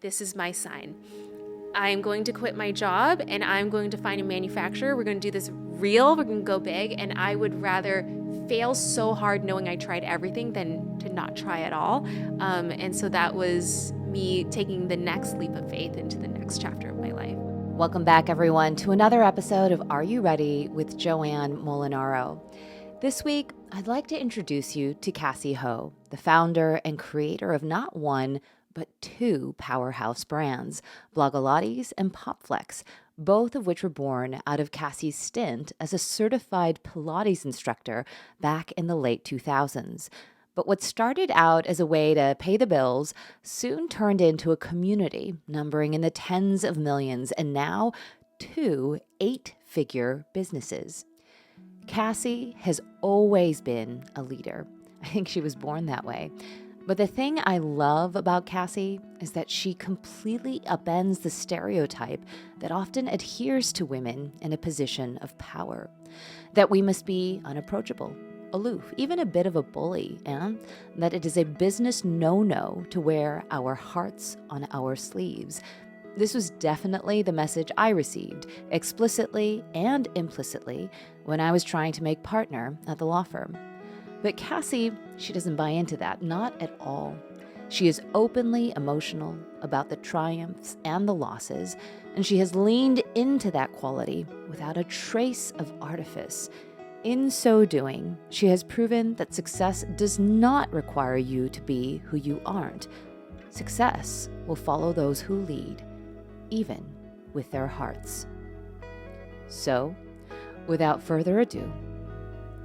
this is my sign. I'm going to quit my job and I'm going to find a manufacturer. We're going to do this real. We're going to go big. And I would rather fail so hard knowing I tried everything than to not try at all. And so that was me taking the next leap of faith into the next chapter of my life. Welcome back, everyone, to another episode of Are You Ready with Joanne Molinaro. This week, I'd like to introduce you to Cassey Ho, the founder and creator of not one, but two powerhouse brands, Blogilates and PopFlex, both of which were born out of Cassey's stint as a certified Pilates instructor back in the late 2000s. But what started out as a way to pay the bills soon turned into a community numbering in the tens of millions and now 2 8-figure businesses. Cassey has always been a leader. I think she was born that way. But the thing I love about Cassey is that she completely upends the stereotype that often adheres to women in a position of power. That we must be unapproachable, aloof, even a bit of a bully, and that it is a business no-no to wear our hearts on our sleeves. This was definitely the message I received, explicitly and implicitly, when I was trying to make partner at the law firm. But Cassey, she doesn't buy into that, not at all. She is openly emotional about the triumphs and the losses, and she has leaned into that quality without a trace of artifice. In so doing, she has proven that success does not require you to be who you aren't. Success will follow those who lead, even with their hearts. So, without further ado,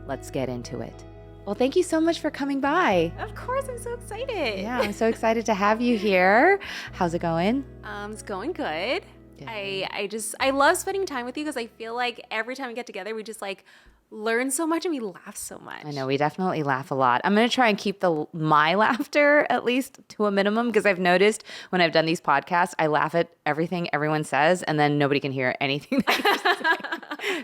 let's get into it. Well, thank you so much for coming by. Of course, I'm so excited. Yeah, I'm so excited to have you here. How's it going? It's going good. I love spending time with you because I feel like every time we get together, we just learn so much and we laugh so much. I know, we definitely laugh a lot. I'm going to try and keep my laughter at least to a minimum because I've noticed when I've done these podcasts, I laugh at everything everyone says and then nobody can hear anything that you're saying.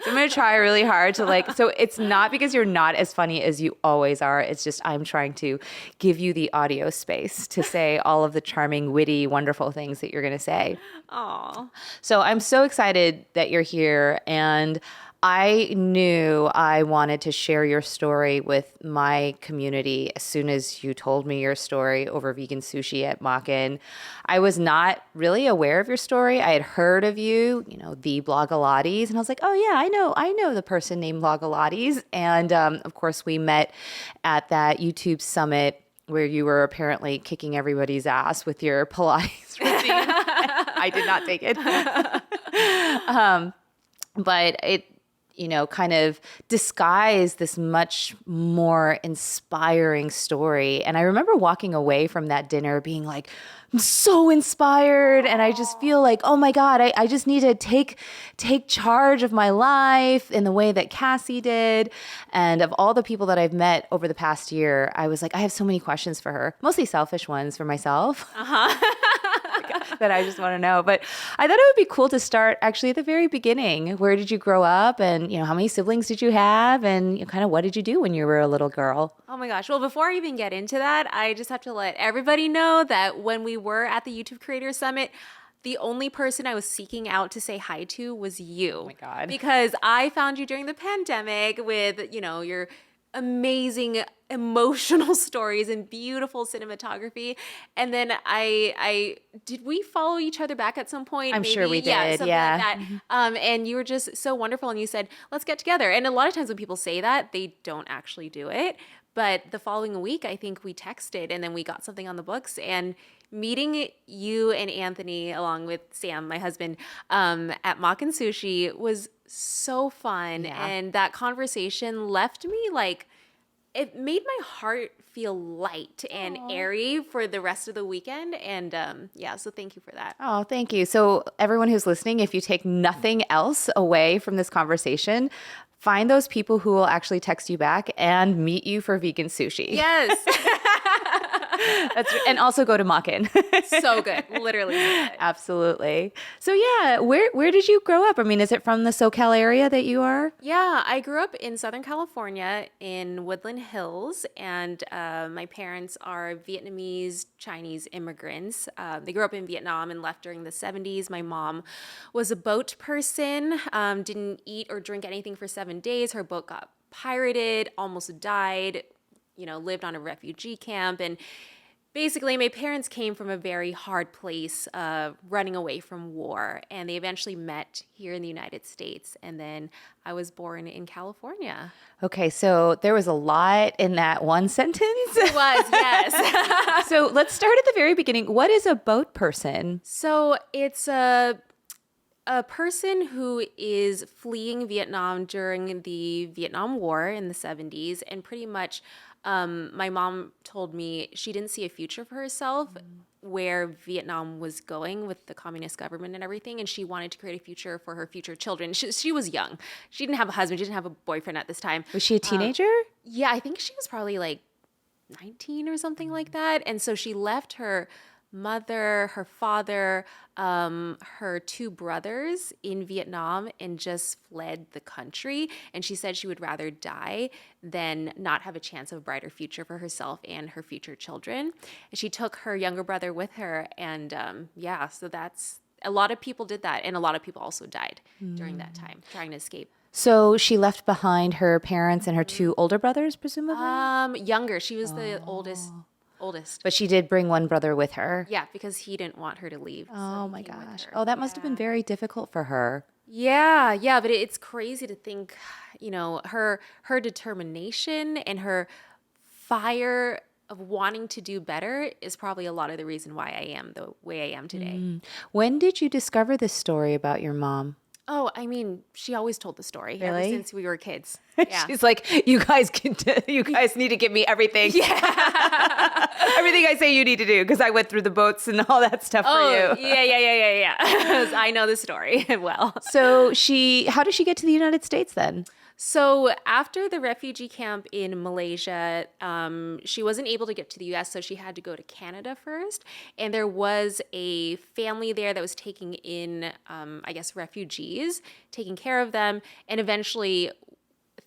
So I'm going to try really hard to so it's not because you're not as funny as you always are. It's just I'm trying to give you the audio space to say all of the charming, witty, wonderful things that you're going to say. Aw. So I'm so excited that you're here, and I knew I wanted to share your story with my community as soon as you told me your story over vegan sushi at Makin. I was not really aware of your story. I had heard of you, the Blogilates, and I was like, oh yeah, I know the person named Blogilates. And of course, we met at that YouTube summit where you were apparently kicking everybody's ass with your Pilates routine. I did not take it. But it kind of disguise this much more inspiring story. And I remember walking away from that dinner being like, I'm so inspired. And I just feel like, oh my God, I just need to take charge of my life in the way that Cassey did. And of all the people that I've met over the past year, I was like, I have so many questions for her, mostly selfish ones for myself. That I just want to know. But I thought it would be cool to start actually at the very beginning. Where did you grow up? And, how many siblings did you have? And kind of what did you do when you were a little girl? Oh my gosh. Well, before I even get into that, I just have to let everybody know that when we were at the YouTube Creator Summit, the only person I was seeking out to say hi to was you. Oh my God. Because I found you during the pandemic with, your amazing emotional stories and beautiful cinematography. And then did we follow each other back at some point? I'm sure we did. Yeah. Like that. And you were just so wonderful. And you said, let's get together. And a lot of times when people say that, they don't actually do it. But the following week, I think we texted and then we got something on the books. And meeting you and Anthony along with Sam, my husband, at Makin Sushi was so fun. Yeah. And that conversation left me it made my heart feel light and airy for the rest of the weekend. And so thank you for that. Oh, thank you. So everyone who's listening, if you take nothing else away from this conversation, find those people who will actually text you back and meet you for vegan sushi. Yes. And also go to Makin. So good. Literally so good. Absolutely. So yeah, where did you grow up? I mean, is it from the SoCal area that you are? Yeah, I grew up in Southern California in Woodland Hills, and my parents are Vietnamese Chinese immigrants. They grew up in Vietnam and left during the 70s. My mom was a boat person, didn't eat or drink anything for 7 days. Her boat got pirated, almost died, lived on a refugee camp. And basically, my parents came from a very hard place, running away from war, and they eventually met here in the United States. And then I was born in California. Okay, so there was a lot in that one sentence. It was, yes. So let's start at the very beginning. What is a boat person? So it's a person who is fleeing Vietnam during the Vietnam War in the 70s, and pretty much my mom told me she didn't see a future for herself where Vietnam was going with the communist government and everything, and she wanted to create a future for her future children. She was young. She didn't have a husband. She didn't have a boyfriend at this time. Was she a teenager? Yeah, I think she was probably like 19 or something like that. And so she left her mother, her father, her two brothers in Vietnam and just fled the country. And she said she would rather die than not have a chance of a brighter future for herself and her future children. And she took her younger brother with her. And so that's a lot of people did that. And a lot of people also died during that time trying to escape. So she left behind her parents and her two older brothers, presumably? Younger. She was the oldest. But she did bring one brother with her. Yeah, because he didn't want her to leave. Oh my gosh. Oh, that must have been very difficult for her. Yeah, but it's crazy to think, her determination and her fire of wanting to do better is probably a lot of the reason why I am the way I am today. When did you discover this story about your mom? Oh, I mean, she always told the story ever Really? since we were kids. Yeah. She's like, you guys need to give me everything. Yeah. Everything I say you need to do because I went through the boats and all that stuff for you. Yeah. I know the story well. So how did she get to the United States then? So after the refugee camp in Malaysia, she wasn't able to get to the U.S., so she had to go to Canada first. And there was a family there that was taking in, refugees, taking care of them. And eventually,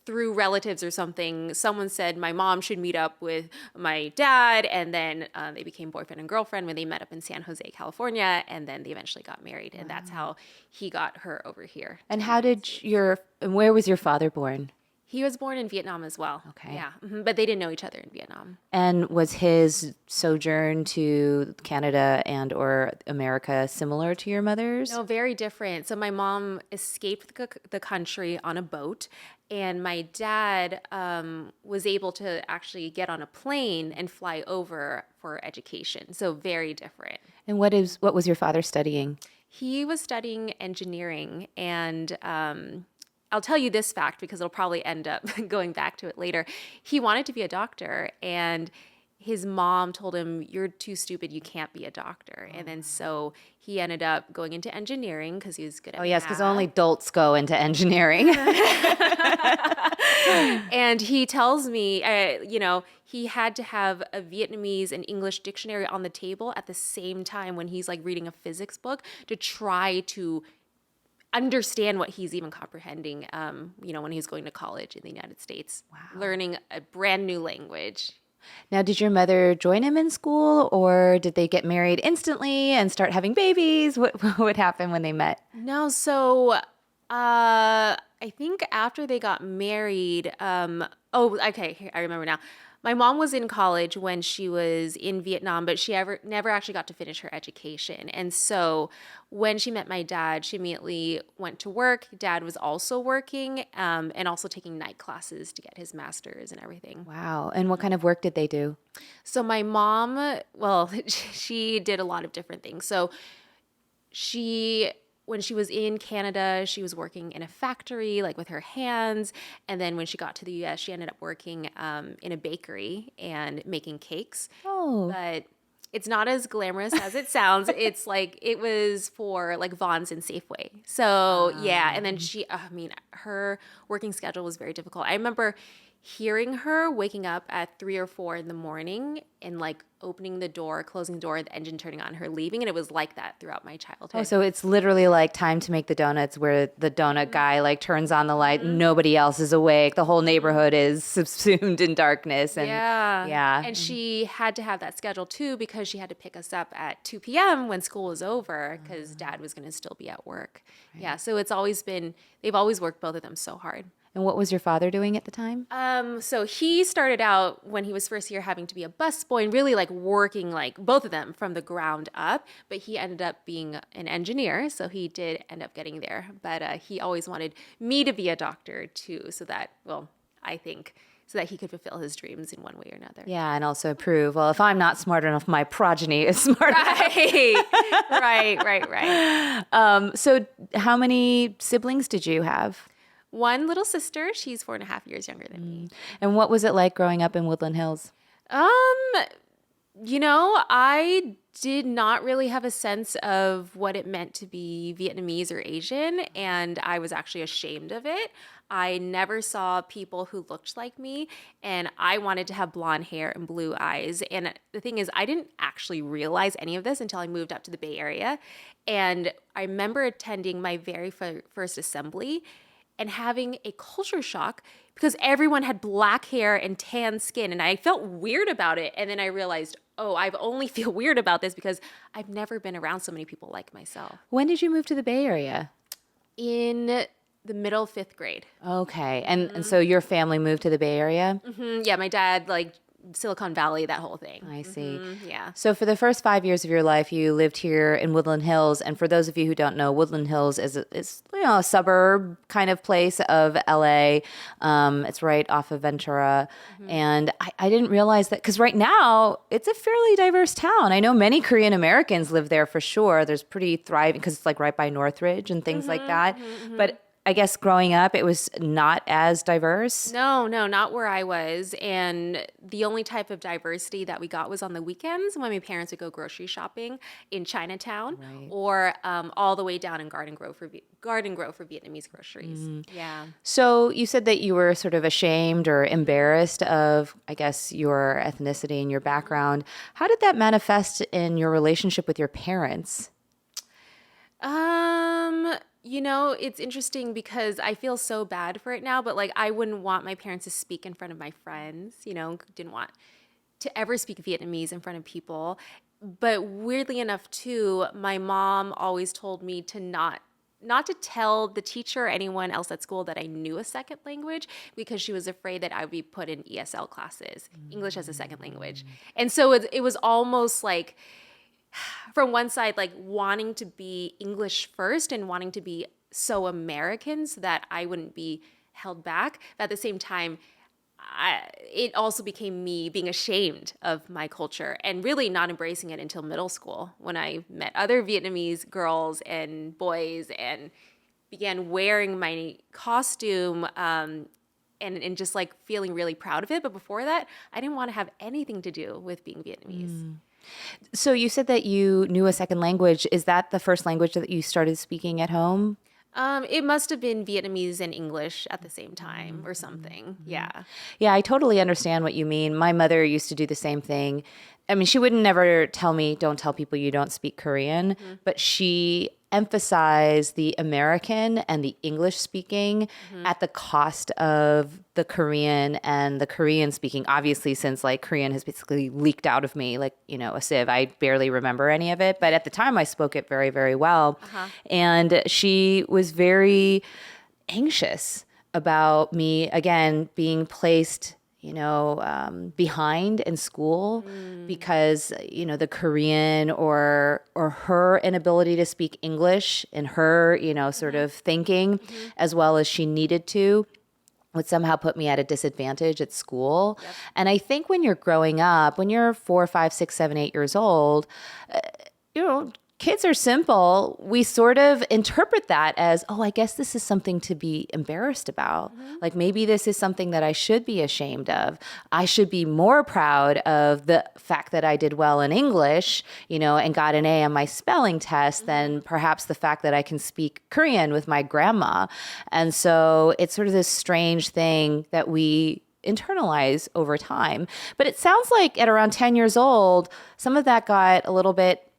through relatives or something, someone said my mom should meet up with my dad. And then they became boyfriend and girlfriend when they met up in San Jose, California. And then they eventually got married. And that's how he got her over here. And where was your father born? He was born in Vietnam as well. Okay. Yeah. But they didn't know each other in Vietnam. And was his sojourn to Canada and or America similar to your mother's? No, very different. So my mom escaped the country on a boat, and my dad was able to actually get on a plane and fly over for education. So very different. And what was your father studying? He was studying engineering, and I'll tell you this fact because it'll probably end up going back to it later. He wanted to be a doctor, and his mom told him, "You're too stupid. You can't be a doctor." And then so he ended up going into engineering because he was good at math. Oh, yes, because only dolts go into engineering. And he tells me, he had to have a Vietnamese and English dictionary on the table at the same time when he's like reading a physics book to try to understand what he's even comprehending, when he's going to college in the United States. Wow. Learning a brand new language. Now, did your mother join him in school, or did they get married instantly and start having babies? What would happen when they met? No, so I think after they got married, I remember now. My mom was in college when she was in Vietnam, but she never actually got to finish her education. And so when she met my dad, she immediately went to work. Dad was also working and also taking night classes to get his master's and everything. Wow. And what kind of work did they do? So my mom, she did a lot of different things. So when she was in Canada, she was working in a factory, like with her hands. And then when she got to the U.S., she ended up working in a bakery and making cakes. Oh. But it's not as glamorous as it sounds. It's like, it was for like Vons and Safeway. So yeah. And then her working schedule was very difficult. I remember hearing her waking up at 3 or 4 in the morning and like opening the door, closing the door, the engine turning on, her leaving. And it was like that throughout my childhood. Oh, so it's literally like Time to Make the Donuts where the donut guy like turns on the light and nobody else is awake. The whole neighborhood is subsumed in darkness. And yeah. And she had to have that schedule too because she had to pick us up at 2 p.m. when school was over because dad was going to still be at work. Right. Yeah. So it's always been, they've always worked both of them so hard. And what was your father doing at the time? So he started out when he was first here having to be a busboy and really like working like both of them from the ground up. But he ended up being an engineer. So he did end up getting there. But he always wanted me to be a doctor too. So that, well, I think so that he could fulfill his dreams in one way or another. Yeah, and also prove, well, if I'm not smart enough, my progeny is smart enough. Right. So how many siblings did you have? One little sister. She's 4.5 years younger than me. And what was it like growing up in Woodland Hills? I did not really have a sense of what it meant to be Vietnamese or Asian, and I was actually ashamed of it. I never saw people who looked like me, and I wanted to have blonde hair and blue eyes. And the thing is, I didn't actually realize any of this until I moved up to the Bay Area. And I remember attending my very first assembly and having a culture shock because everyone had black hair and tan skin, and I felt weird about it. And then I realized, oh, I've only feel weird about this because I've never been around so many people like myself. When did you move to the Bay Area? In the middle 5th grade. Okay. And so your family moved to the Bay Area? Mm-hmm. Yeah, my dad, like Silicon Valley, that whole thing. I see. Mm-hmm. Yeah. So for the first 5 years of your life, you lived here in Woodland Hills. And for those of you who don't know, Woodland Hills is a suburb kind of place of LA. It's right off of Ventura. Mm-hmm. And I didn't realize that because right now it's a fairly diverse town. I know many Korean Americans live there for sure. There's pretty thriving because it's like right by Northridge and things like that. Mm-hmm. But I guess growing up, it was not as diverse. No, not where I was. And the only type of diversity that we got was on the weekends when my parents would go grocery shopping in Chinatown, right, or all the way down in Garden Grove for Vietnamese groceries. Mm-hmm. Yeah. So you said that you were sort of ashamed or embarrassed of, I guess, your ethnicity and your background. How did that manifest in your relationship with your parents? It's interesting because I feel so bad for it now, but like I wouldn't want my parents to speak in front of my friends, didn't want to ever speak Vietnamese in front of people. But weirdly enough too, my mom always told me to not to tell the teacher or anyone else at school that I knew a second language because she was afraid that I would be put in ESL classes, English as a second language. And so it was almost like, from one side, like wanting to be English first and wanting to be so American so that I wouldn't be held back. But at the same time, it also became me being ashamed of my culture and really not embracing it until middle school when I met other Vietnamese girls and boys and began wearing my costume and just like feeling really proud of it. But before that, I didn't want to have anything to do with being Vietnamese. So you said that you knew a second language. Is that the first language that you started speaking at home? It must have been Vietnamese and English at the same time or something. Yeah. Yeah, I totally understand what you mean. My mother used to do the same thing. I mean, she would never tell me, don't tell people you don't speak Korean, but she emphasized the American and the English speaking at the cost of the Korean and the Korean speaking. Obviously, since like Korean has basically leaked out of me like, a sieve, I barely remember any of it. But at the time I spoke it very, very well. And she was very anxious about me, again, being placed behind in school because, the Korean or her inability to speak English in her, sort of thinking as well as she needed to would somehow put me at a disadvantage at school. Yep. And I think when you're growing up, when you're 4, 5, 6, 7, 8 years old, kids are simple. We sort of interpret that as, I guess this is something to be embarrassed about. Like maybe this is something that I should be ashamed of. I should be more proud of the fact that I did well in English, and got an A on my spelling test than perhaps the fact that I can speak Korean with my grandma. And so it's sort of this strange thing that we internalize over time. But it sounds like at around 10 years old, some of that got a little bit,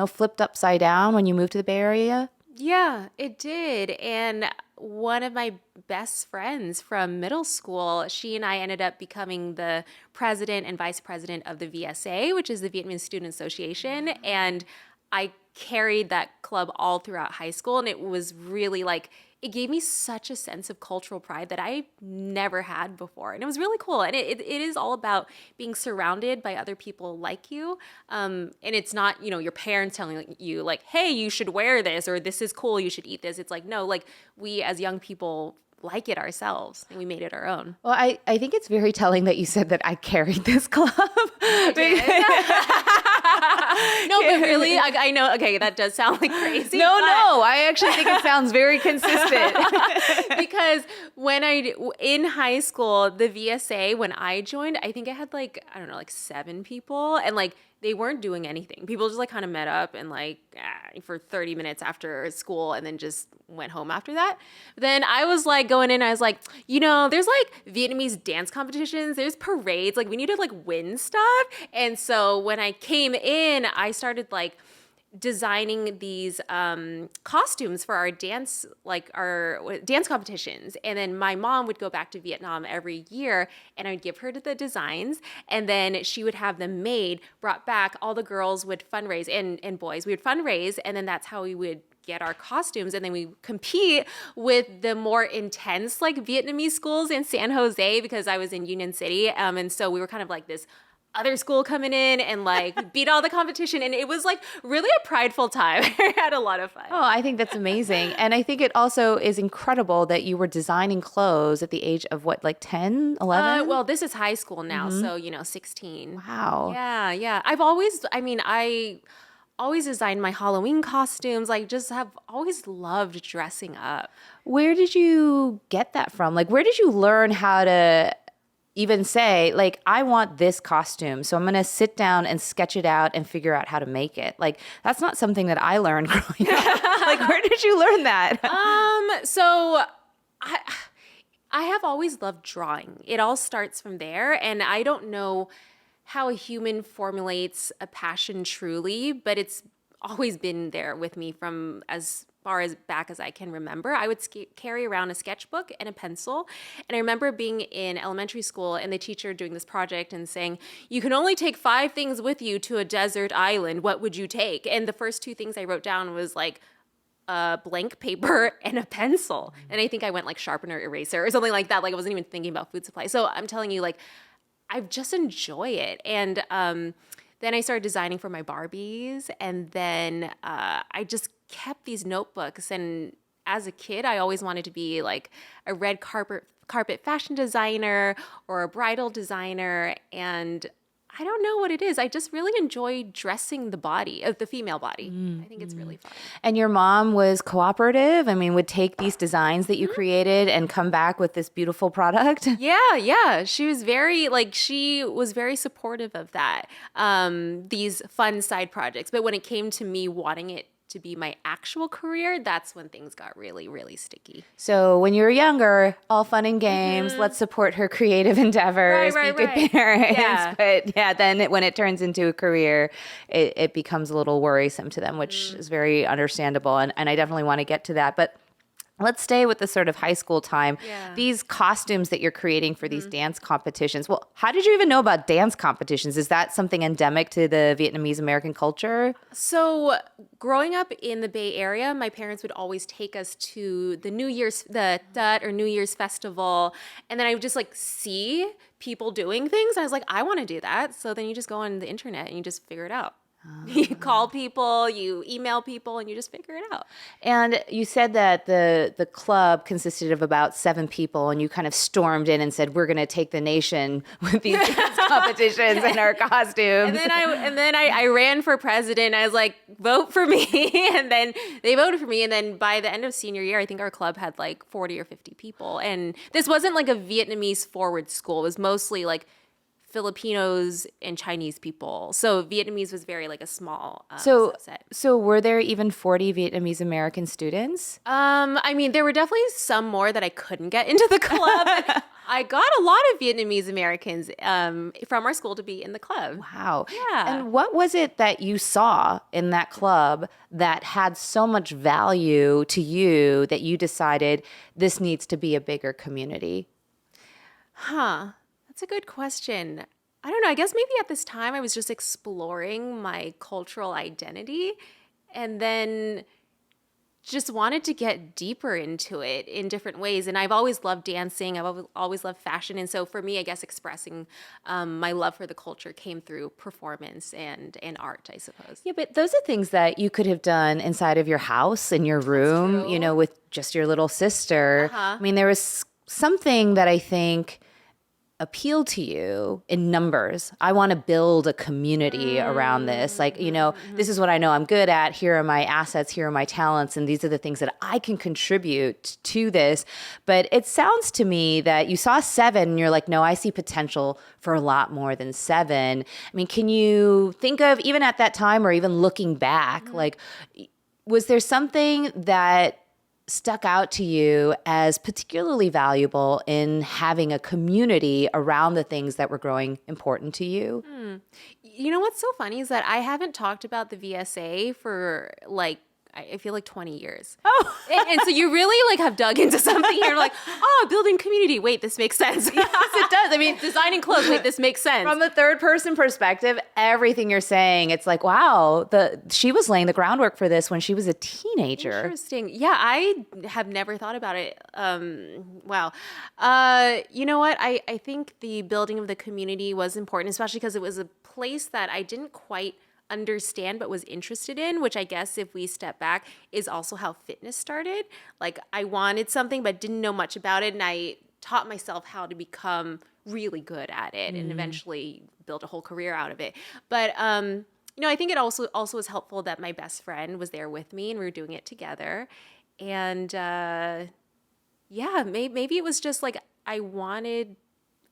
flipped upside down when you moved to the Bay Area. Yeah, it did. And one of my best friends from middle school, she and I ended up becoming the president and vice president of the VSA, which is the Vietnamese Student Association. And I carried that club all throughout high school. And it was really like, it gave me such a sense of cultural pride that I never had before. And it was really cool. And it is all about being surrounded by other people like you. And it's not, your parents telling you like, hey, you should wear this, or this is cool, you should eat this. It's like, no, like we as young people like it ourselves, and we made it our own. Well, I think it's very telling that you said that I carried this club. No, but really, I know. Okay, that does sound like crazy. No, I actually think it sounds very consistent. Because in high school, the VSA, when I joined, I think it had like 7 people, and like they weren't doing anything. People just like kind of met up and like for 30 minutes after school, and then just went home after that. Then I was like going in, I was like, there's like Vietnamese dance competitions, there's parades, like we need to like win stuff. And so when I came in, I started like designing these costumes for our dance competitions. And then my mom would go back to Vietnam every year, and I'd give her the designs, and then she would have them made, brought back. All the girls would fundraise, and boys, we would fundraise, and then that's how we would get our costumes. And then we compete with the more intense like Vietnamese schools in San Jose, because I was in Union City. And so we were kind of like this other school coming in and like beat all the competition. And it was like really a prideful time. I had a lot of fun. Oh, I think that's amazing. And I think it also is incredible that you were designing clothes at the age of what, like 10, 11? Well, this is high school now. So, 16. Wow. Yeah. I always designed my Halloween costumes. Like just have always loved dressing up. Where did you get that from? Like, where did you learn how to even say, like, I want this costume, so I'm going to sit down and sketch it out and figure out how to make it? Like, that's not something that I learned growing up. Like, where did you learn that? So I have always loved drawing. It all starts from there, and I don't know how a human formulates a passion truly, but it's always been there with me from as far as back as I can remember. I would carry around a sketchbook and a pencil. And I remember being in elementary school and the teacher doing this project and saying, you can only take 5 things with you to a desert island. What would you take? And the first 2 things I wrote down was like a blank paper and a pencil. And I think I went like sharpener, eraser, or something like that. Like I wasn't even thinking about food supply. So I'm telling you, like, I just enjoy it. And then I started designing for my Barbies, and then I just kept these notebooks. And as a kid, I always wanted to be like a red carpet fashion designer or a bridal designer. And I don't know what it is. I just really enjoy dressing the body, the female body. I think it's really fun. And your mom was cooperative? I mean, would take these designs that you created and come back with this beautiful product? Yeah. She was very supportive of that, these fun side projects. But when it came to me wanting it to be my actual career, that's when things got really, really sticky. So when you were younger, all fun and games, let's support her creative endeavors, be good parents. Yeah. But then when it turns into a career, it becomes a little worrisome to them, which is very understandable. And I definitely want to get to that. But let's stay with the sort of high school time. Yeah. These costumes that you're creating for these dance competitions. Well, how did you even know about dance competitions? Is that something endemic to the Vietnamese American culture? So growing up in the Bay Area, my parents would always take us to the Tet or New Year's festival. And then I would just like see people doing things. And I was like, I want to do that. So then you just go on the internet and you just figure it out. You call people, you email people, and you just figure it out. And you said that the club consisted of about 7 people, and you kind of stormed in and said, "We're going to take the nation with these dance competitions and our costumes." And then I ran for president. I was like, "Vote for me!" And then they voted for me. And then by the end of senior year, I think our club had like 40 or 50 people. And this wasn't like a Vietnamese forward school. It was mostly like Filipinos and Chinese people. So Vietnamese was very like a small subset. So were there even 40 Vietnamese American students? I mean, there were definitely some more that I couldn't get into the club. I got a lot of Vietnamese Americans from our school to be in the club. Wow. Yeah. And what was it that you saw in that club that had so much value to you that you decided this needs to be a bigger community? That's a good question. I don't know. I guess maybe at this time I was just exploring my cultural identity and then just wanted to get deeper into it in different ways. And I've always loved dancing. I've always loved fashion. And so for me, I guess expressing my love for the culture came through performance and art, I suppose. Yeah, but those are things that you could have done inside of your house, in your room, true. you know, with just your little sister. I mean, there was something that I think appeal to you in numbers. I want to build a community around this. Like, you know, this is what I know I'm good at. Here are my assets. Here are my talents. And these are the things that I can contribute to this. But it sounds to me that you saw 7 and you're like, no, I see potential for a lot more than 7. I mean, can you think of, even at that time or even looking back, like, was there something that stuck out to you as particularly valuable in having a community around the things that were growing important to you? You know what's so funny is that I haven't talked about the VSA for like, I feel like 20 years. Oh. And so you really like have dug into something. You're like, oh, building community. Wait, this makes sense. Yes, it does. I mean, designing clothes. Wait, this makes sense. from a third person perspective, everything you're saying, it's like, wow, she was laying the groundwork for this when she was a teenager. Interesting. Yeah, I have never thought about it. Wow. You know what? I think the building of the community was important, especially because it was a place that I didn't quite understand but was interested in, which I guess if we step back is also how fitness started. Like I wanted something but didn't know much about it, and I taught myself how to become really good at it and eventually build a whole career out of it. But you know, I think it also was helpful that my best friend was there with me and we were doing it together. And yeah, maybe it was just like I wanted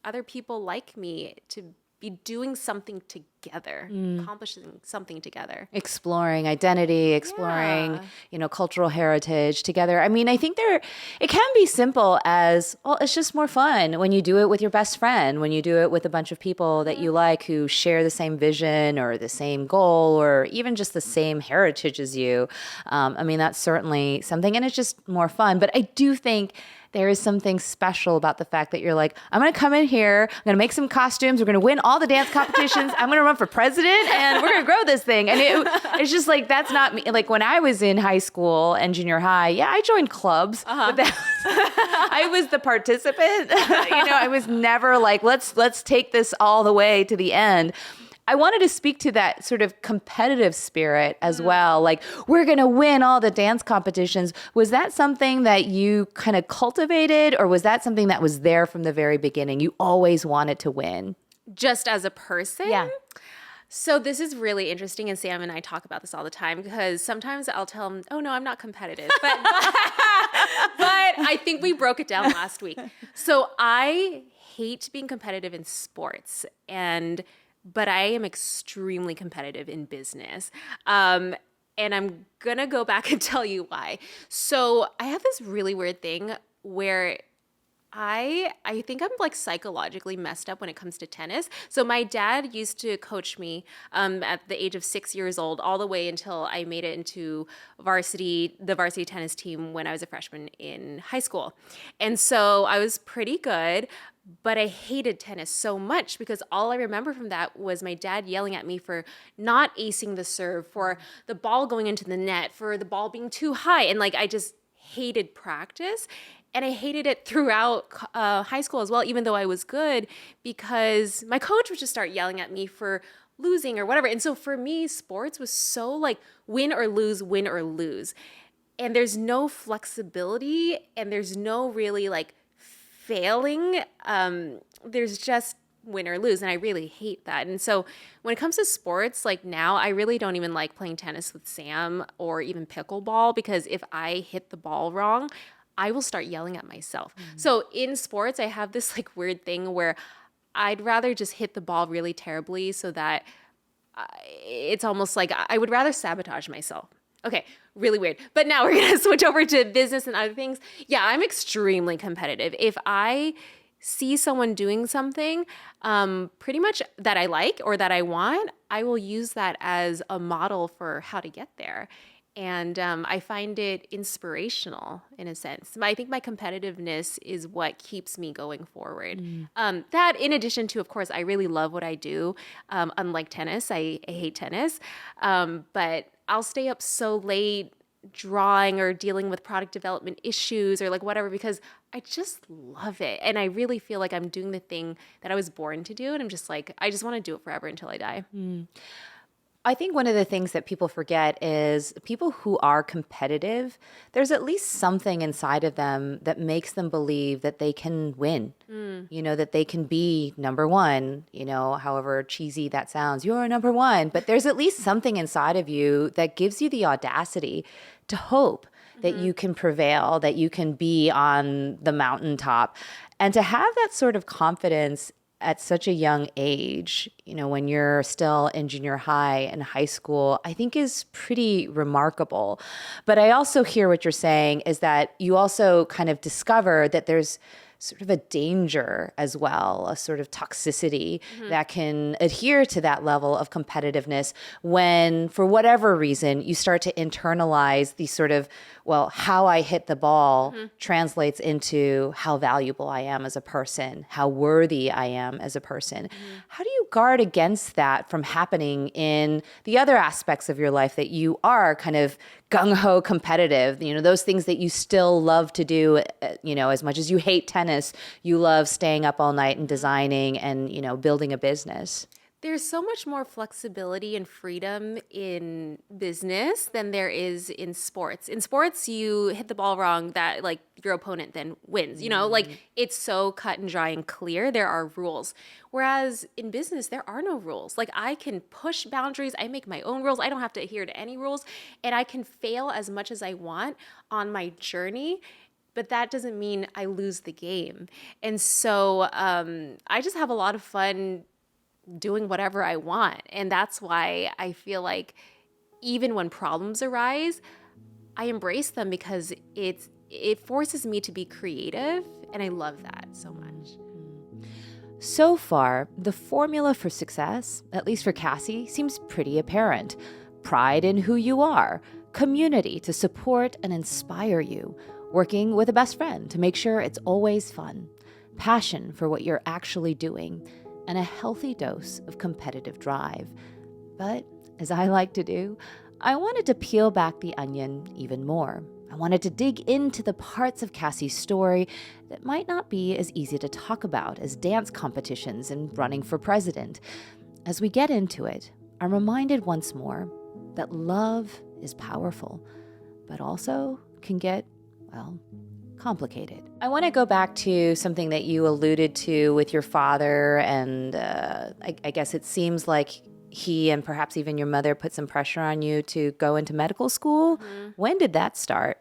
other people like me to be doing something together, accomplishing something together. Exploring identity, exploring, you know, cultural heritage together. I mean, I think it can be simple as, well, it's just more fun when you do it with your best friend, when you do it with a bunch of people that you like who share the same vision or the same goal or even just the same heritage as you. I mean, that's certainly something, and it's just more fun. But I do think there is something special about the fact that you're like, I'm going to come in here, I'm going to make some costumes, we're going to win all the dance competitions, I'm going to run for president, and we're going to grow this thing. And it's just like, that's not me. Like when I was in high school and junior high, yeah, I joined clubs, but I was the participant. You know, I was never like, let's take this all the way to the end. I wanted to speak to that sort of competitive spirit as well. Like, we're going to win all the dance competitions. Was that something that you kind of cultivated, or was that something that was there from the very beginning? You always wanted to win? Just as a person? Yeah. So this is really interesting, and Sam and I talk about this all the time because sometimes I'll tell him, oh, no, I'm not competitive. But I think we broke it down last week. So I hate being competitive in sports, but I am extremely competitive in business. And I'm going to go back and tell you why. So I have this really weird thing where I think I'm like psychologically messed up when it comes to tennis. So my dad used to coach me at the age of 6 years old all the way until I made it into the varsity tennis team when I was a freshman in high school. And so I was pretty good, but I hated tennis so much because all I remember from that was my dad yelling at me for not acing the serve, for the ball going into the net, for the ball being too high. And like, I just hated practice. And I hated it throughout high school as well, even though I was good, because my coach would just start yelling at me for losing or whatever. And so for me, sports was so like win or lose, win or lose. And there's no flexibility and there's no really like failing. There's just win or lose. And I really hate that. And so when it comes to sports, like now, I really don't even like playing tennis with Sam or even pickleball, because if I hit the ball wrong, I will start yelling at myself. So in sports, I have this like weird thing where I'd rather just hit the ball really terribly so that it's almost like I would rather sabotage myself. Okay, really weird. But now we're going to switch over to business and other things. Yeah, I'm extremely competitive. If I see someone doing something pretty much that I like or that I want, I will use that as a model for how to get there. And I find it inspirational in a sense. I think my competitiveness is what keeps me going forward. That, in addition to, of course, I really love what I do. Unlike tennis, I hate tennis. But I'll stay up so late drawing or dealing with product development issues or like whatever because I just love it. And I really feel like I'm doing the thing that I was born to do. And I'm just like, I just want to do it forever until I die. I think one of the things that people forget is people who are competitive, there's at least something inside of them that makes them believe that they can win, that they can be number one, however cheesy that sounds, you're number one. But there's at least something inside of you that gives you the audacity to hope that you can prevail, that you can be on the mountaintop. And to have that sort of confidence at such a young age, when you're still in junior high and high school, I think is pretty remarkable. But I also hear what you're saying is that you also kind of discover that there's sort of a danger as well, a sort of toxicity that can adhere to that level of competitiveness when, for whatever reason, you start to internalize the sort of, how I hit the ball translates into how valuable I am as a person, how worthy I am as a person. How do you guard against that from happening in the other aspects of your life that you are kind of gung-ho competitive, those things that you still love to do, as much as you hate tennis, you love staying up all night and designing and, building a business? There's so much more flexibility and freedom in business than there is in sports. In sports, you hit the ball wrong, that like your opponent then wins. Like it's so cut and dry and clear. There are rules. Whereas in business, there are no rules. Like I can push boundaries. I make my own rules. I don't have to adhere to any rules. And I can fail as much as I want on my journey. But that doesn't mean I lose the game. And so I just have a lot of fun doing whatever I want. And that's why I feel like even when problems arise, I embrace them because it forces me to be creative. And I love that so much. So far, the formula for success, at least for Cassey, seems pretty apparent. Pride in who you are, community to support and inspire you, working with a best friend to make sure it's always fun, passion for what you're actually doing, and a healthy dose of competitive drive. But, as I like to do, I wanted to peel back the onion even more. I wanted to dig into the parts of Cassey's story that might not be as easy to talk about as dance competitions and running for president. As we get into it, I'm reminded once more that love is powerful, but also can get, complicated. I want to go back to something that you alluded to with your father, and I guess it seems like he and perhaps even your mother put some pressure on you to go into medical school. When did that start?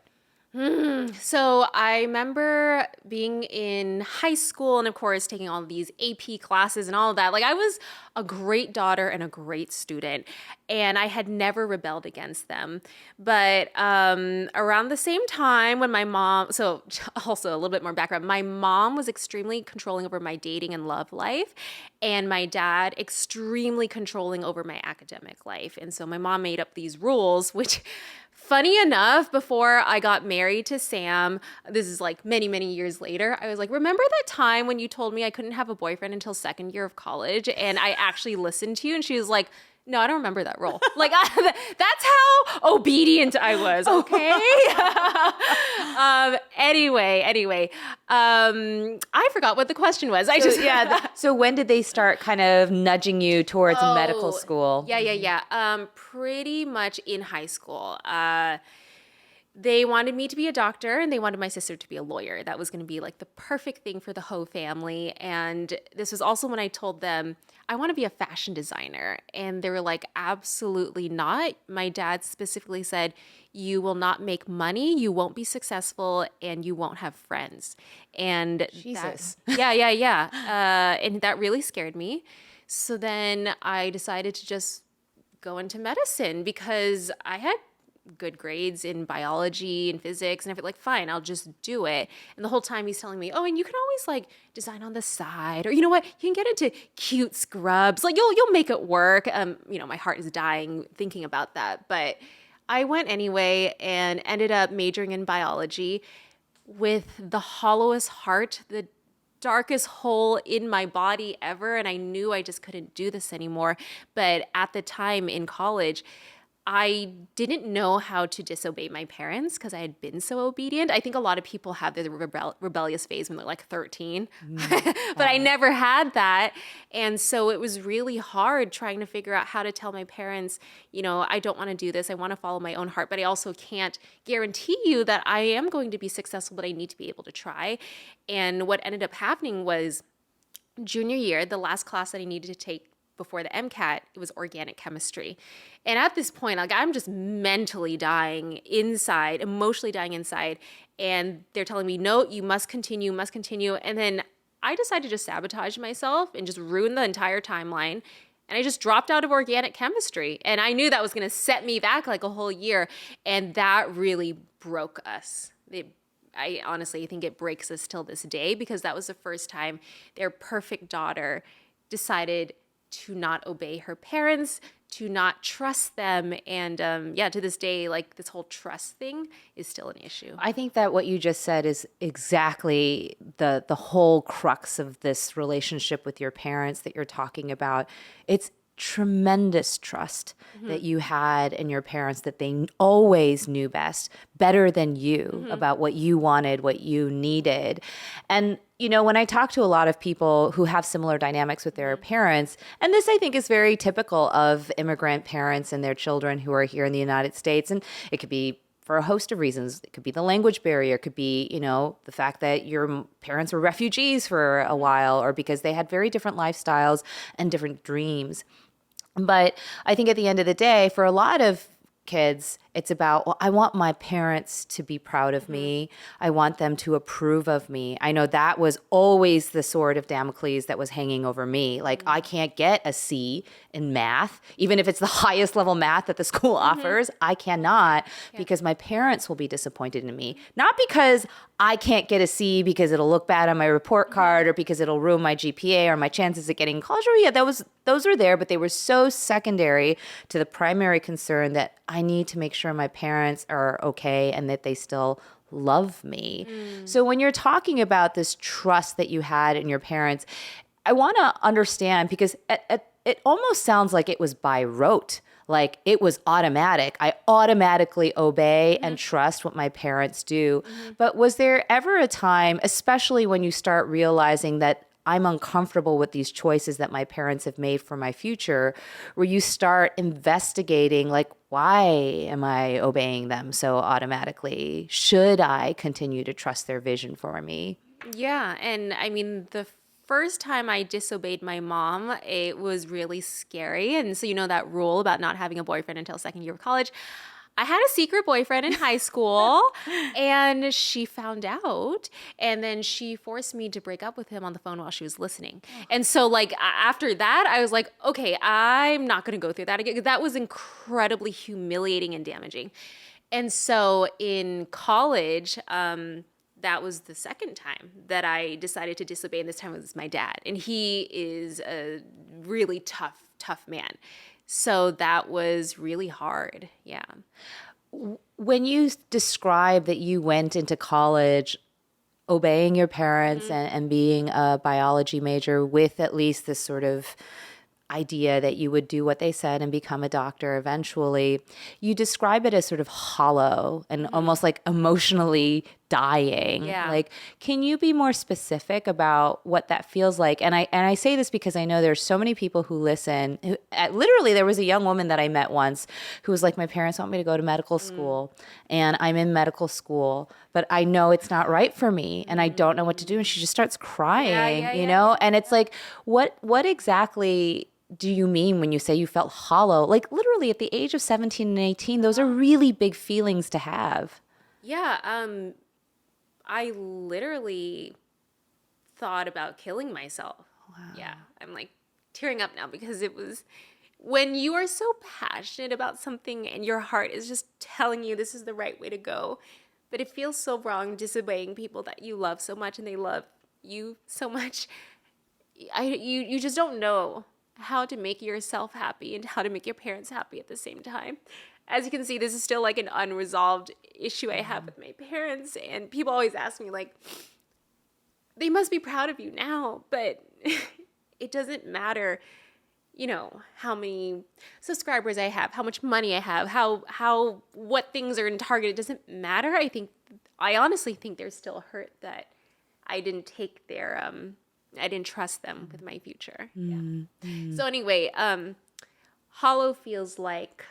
So I remember being in high school and, of course, taking all these AP classes and all of that. Like I was a great daughter and a great student, and I had never rebelled against them. But around the same time when my mom, so also a little bit more background, my mom was extremely controlling over my dating and love life, and my dad extremely controlling over my academic life. And so my mom made up these rules, which... Funny enough, before I got married to Sam, this is like many, many years later, I was like, remember that time when you told me I couldn't have a boyfriend until second year of college and I actually listened to you? And she was like, no, I don't remember that rule. Like, that's how obedient I was, okay? Anyway, I forgot what the question was. So when did they start kind of nudging you towards medical school? Yeah. Pretty much in high school. They wanted me to be a doctor and they wanted my sister to be a lawyer. That was going to be like the perfect thing for the Ho family. And this was also when I told them, I want to be a fashion designer. And they were like, absolutely not. My dad specifically said, you will not make money, you won't be successful, and you won't have friends. And Jesus. And that really scared me. So then I decided to just go into medicine because I had good grades in biology and physics and everything. Like, fine, I'll just do it. And the whole time he's telling me, oh, and you can always like design on the side, or you know what, you can get into cute scrubs. Like you'll make it work. My heart is dying thinking about that. But I went anyway and ended up majoring in biology with the hollowest heart, the darkest hole in my body ever. And I knew I just couldn't do this anymore. But at the time in college, I didn't know how to disobey my parents because I had been so obedient. I think a lot of people have the rebellious phase when they're like 13, but I never had that. And so it was really hard trying to figure out how to tell my parents, I don't want to do this. I want to follow my own heart, but I also can't guarantee you that I am going to be successful, but I need to be able to try. And what ended up happening was junior year, the last class that I needed to take before the MCAT, it was organic chemistry. And at this point, like I'm just mentally dying inside, emotionally dying inside. And they're telling me, no, you must continue, must continue. And then I decided to just sabotage myself and just ruin the entire timeline. And I just dropped out of organic chemistry. And I knew that was going to set me back like a whole year. And that really broke us. I honestly think it breaks us till this day because that was the first time their perfect daughter decided to not obey her parents, to not trust them. And to this day, like this whole trust thing is still an issue. I think that what you just said is exactly the whole crux of this relationship with your parents that you're talking about. It's tremendous trust that you had in your parents, that they always knew best, better than you about what you wanted, what you needed. And when I talk to a lot of people who have similar dynamics with their parents, and this I think is very typical of immigrant parents and their children who are here in the United States, and it could be for a host of reasons. It could be the language barrier. It could be, the fact that your parents were refugees for a while, or because they had very different lifestyles and different dreams. But I think at the end of the day, for a lot of kids, it's about, well, I want my parents to be proud of me. I want them to approve of me. I know that was always the sword of Damocles that was hanging over me. Like, I can't get a C in math, even if it's the highest level math that the school offers. I cannot because my parents will be disappointed in me. Not because I can't get a C because it'll look bad on my report card or because it'll ruin my GPA or my chances of getting college. Or those were there, but they were so secondary to the primary concern that I need to make sure my parents are okay and that they still love me. So when you're talking about this trust that you had in your parents, I want to understand, because it almost sounds like it was by rote. Like it was automatic. I automatically obey and trust what my parents do. But was there ever a time, especially when you start realizing that I'm uncomfortable with these choices that my parents have made for my future, where you start investigating, like, why am I obeying them so automatically? Should I continue to trust their vision for me? Yeah. And I mean, the first time I disobeyed my mom, it was really scary. And so, that rule about not having a boyfriend until second year of college. I had a secret boyfriend in high school and she found out, and then she forced me to break up with him on the phone while she was listening. And so like after that, I was like, okay, I'm not going to go through that again. That was incredibly humiliating and damaging. And so in college, that was the second time that I decided to disobey, and this time it was my dad. And he is a really tough man. So that was really hard. Yeah. When you describe that you went into college obeying your parents and being a biology major with at least this sort of idea that you would do what they said and become a doctor eventually, you describe it as sort of hollow and almost like emotionally dying. Yeah. Like, can you be more specific about what that feels like? And I say this because I know there's so many people who listen. Literally, there was a young woman that I met once who was like, my parents want me to go to medical school and I'm in medical school, but I know it's not right for me and I don't know what to do. And she just starts crying, you know? And it's like, what exactly do you mean when you say you felt hollow? Like literally at the age of 17 and 18, those are really big feelings to have. Yeah. I literally thought about killing myself. Wow. Yeah. I'm like tearing up now because when you are so passionate about something and your heart is just telling you this is the right way to go, but it feels so wrong disobeying people that you love so much and they love you so much, you just don't know how to make yourself happy and how to make your parents happy at the same time. As you can see, this is still like an unresolved issue I have with my parents, and people always ask me like, they must be proud of you now, but it doesn't matter, you know, how many subscribers I have, how much money I have, what things are in Target. It doesn't matter. I honestly think they're still hurt that I didn't take I didn't trust them with my future. Yeah. So anyway, hollow feels like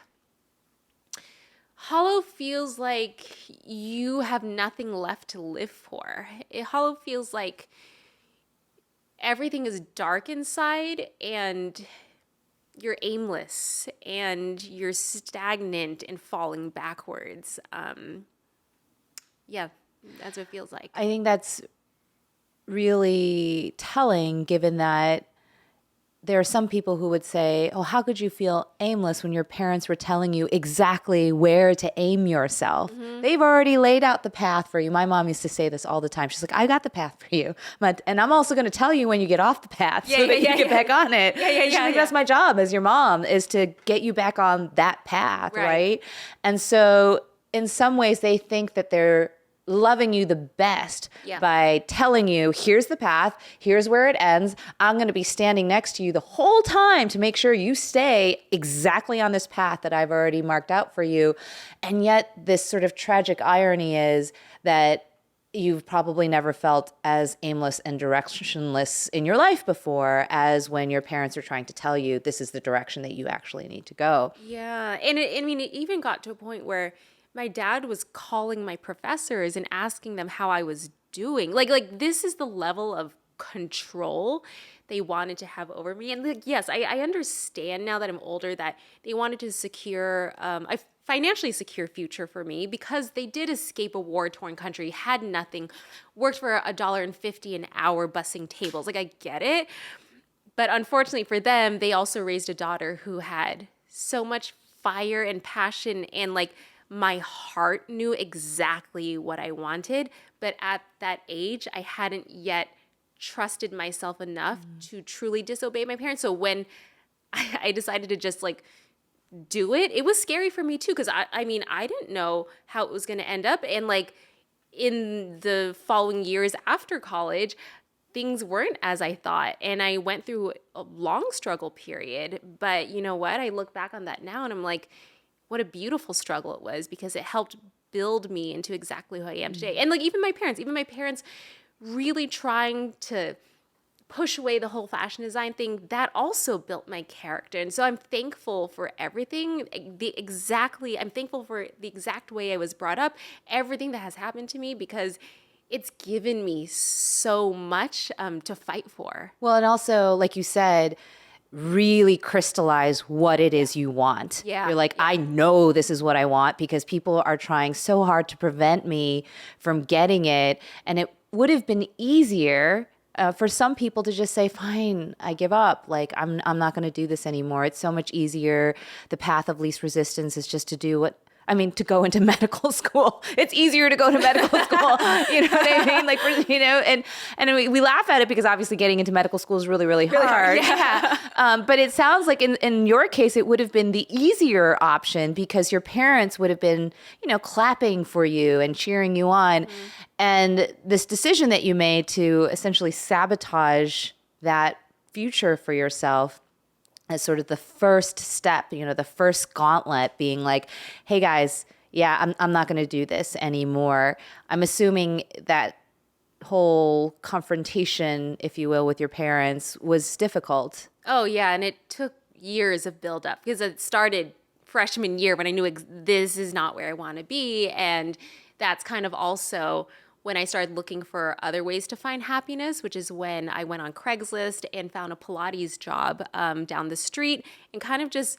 you have nothing left to live for. Hollow feels like everything is dark inside and you're aimless and you're stagnant and falling backwards. Yeah, that's what it feels like. I think that's really telling, given that there are some people who would say, oh, how could you feel aimless when your parents were telling you exactly where to aim yourself? They've already laid out the path for you. My mom used to say this all the time. She's like, I got the path for you. And I'm also going to tell you when you get off the path so that you get back on it. She's like, that's my job as your mom, is to get you back on that path, right? And so in some ways they think that they're loving you the best by telling you, here's the path, here's where it ends. I'm going to be standing next to you the whole time to make sure you stay exactly on this path that I've already marked out for you. And yet this sort of tragic irony is that you've probably never felt as aimless and directionless in your life before as when your parents are trying to tell you this is the direction that you actually need to go. Yeah. And it even got to a point where my dad was calling my professors and asking them how I was doing. Like this is the level of control they wanted to have over me. And like, yes, I understand now that I'm older that they wanted to secure a financially secure future for me because they did escape a war-torn country, had nothing, worked for $1.50 an hour bussing tables. Like, I get it. But unfortunately for them, they also raised a daughter who had so much fire and passion, and like, my heart knew exactly what I wanted, but at that age, I hadn't yet trusted myself enough to truly disobey my parents. So when I decided to just like do it, it was scary for me too, because I mean, I didn't know how it was going to end up. And like in the following years after college, things weren't as I thought. And I went through a long struggle period. But you know what? I look back on that now and I'm like, what a beautiful struggle it was, because it helped build me into exactly who I am today. And like even my parents really trying to push away the whole fashion design thing, that also built my character. And so I'm thankful for everything. I'm thankful for the exact way I was brought up, everything that has happened to me, because it's given me so much to fight for. Well, and also, like you said, really crystallize what it is you want. Yeah. You're like, I know this is what I want, because people are trying so hard to prevent me from getting it. And it would have been easier for some people to just say, fine, I give up. Like, I'm not going to do this anymore. It's so much easier. The path of least resistance is just to to go into medical school. It's easier to go to medical school. You know what I mean? Like, and we laugh at it because obviously getting into medical school is really, really hard. Yeah. But it sounds like in your case, it would have been the easier option because your parents would have been, clapping for you and cheering you on. Mm-hmm. And this decision that you made to essentially sabotage that future for yourself as sort of the first step, the first gauntlet, being like, hey guys, I'm not going to do this anymore. I'm assuming that whole confrontation, if you will, with your parents was difficult. Oh yeah. And it took years of build up, because it started freshman year when I knew this is not where I want to be. And that's kind of also when I started looking for other ways to find happiness, which is when I went on Craigslist and found a Pilates job down the street, and kind of just,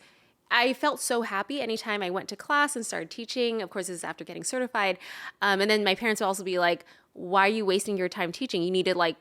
I felt so happy anytime I went to class and started teaching. Of course, this is after getting certified. And then my parents would also be like, why are you wasting your time teaching? You need to like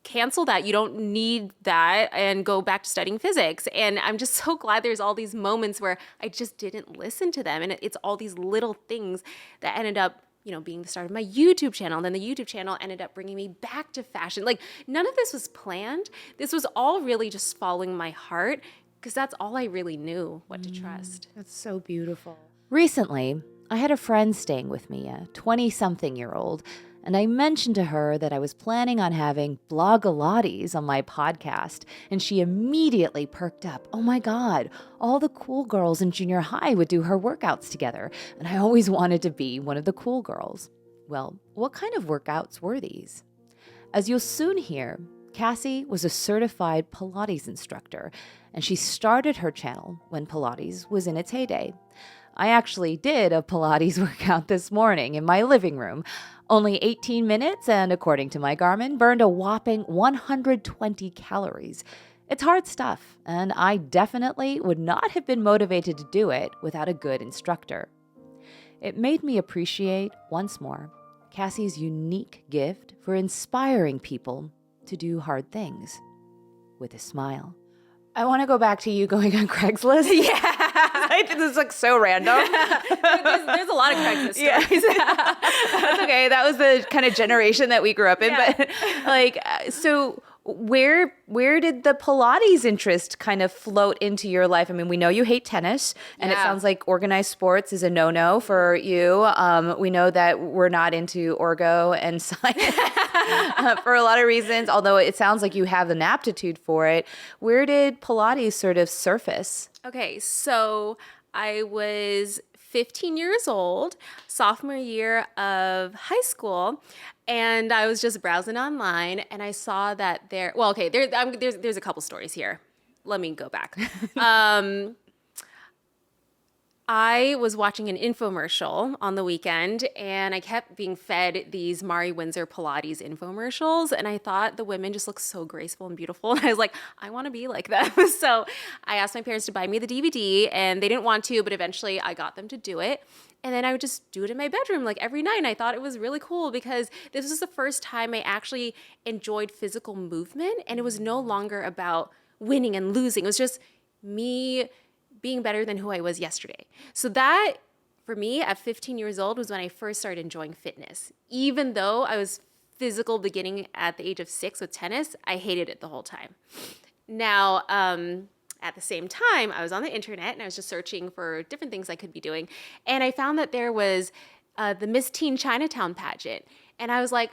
cancel that. You don't need that and go back to studying physics. And I'm just so glad there's all these moments where I just didn't listen to them. And it's all these little things that ended up, being the start of my YouTube channel. And then the YouTube channel ended up bringing me back to fashion. Like, none of this was planned. This was all really just following my heart, because that's all I really knew what to trust. That's so beautiful. Recently, I had a friend staying with me, a 20-something-year-old, and I mentioned to her that I was planning on having Blogilates on my podcast, and she immediately perked up. Oh my God, all the cool girls in junior high would do her workouts together, and I always wanted to be one of the cool girls. Well, what kind of workouts were these? As you'll soon hear, Cassey was a certified Pilates instructor, and she started her channel when Pilates was in its heyday. I actually did a Pilates workout this morning in my living room. Only 18 minutes, and according to my Garmin, burned a whopping 120 calories. It's hard stuff, and I definitely would not have been motivated to do it without a good instructor. It made me appreciate, once more, Cassey's unique gift for inspiring people to do hard things with a smile. I want to go back to you going on Craigslist. Yeah. This is like so random. There's a lot of Craigslist stories. Yeah. That's okay. That was the kind of generation that we grew up in. Yeah. But so where did the Pilates interest kind of float into your life? I mean, we know you hate tennis, and it sounds like organized sports is a no-no for you. We know that we're not into orgo and science for a lot of reasons, although it sounds like you have an aptitude for it. Where did Pilates sort of surface? Okay, so I was 15 years old, sophomore year of high school, and I was just browsing online, and I saw that there's a couple stories here. Let me go back. I was watching an infomercial on the weekend, and I kept being fed these Mari Windsor Pilates infomercials, and I thought the women just looked so graceful and beautiful, and I was like, I want to be like them. So I asked my parents to buy me the DVD, and they didn't want to, but eventually I got them to do it. And then I would just do it in my bedroom like every night, and I thought it was really cool because this was the first time I actually enjoyed physical movement, and it was no longer about winning and losing. It was just me being better than who I was yesterday. So that, for me, at 15 years old, was when I first started enjoying fitness. Even though I was physical beginning at the age of 6 with tennis, I hated it the whole time. Now, at the same time, I was on the internet, and I was just searching for different things I could be doing. And I found that there was the Miss Teen Chinatown pageant. And I was like,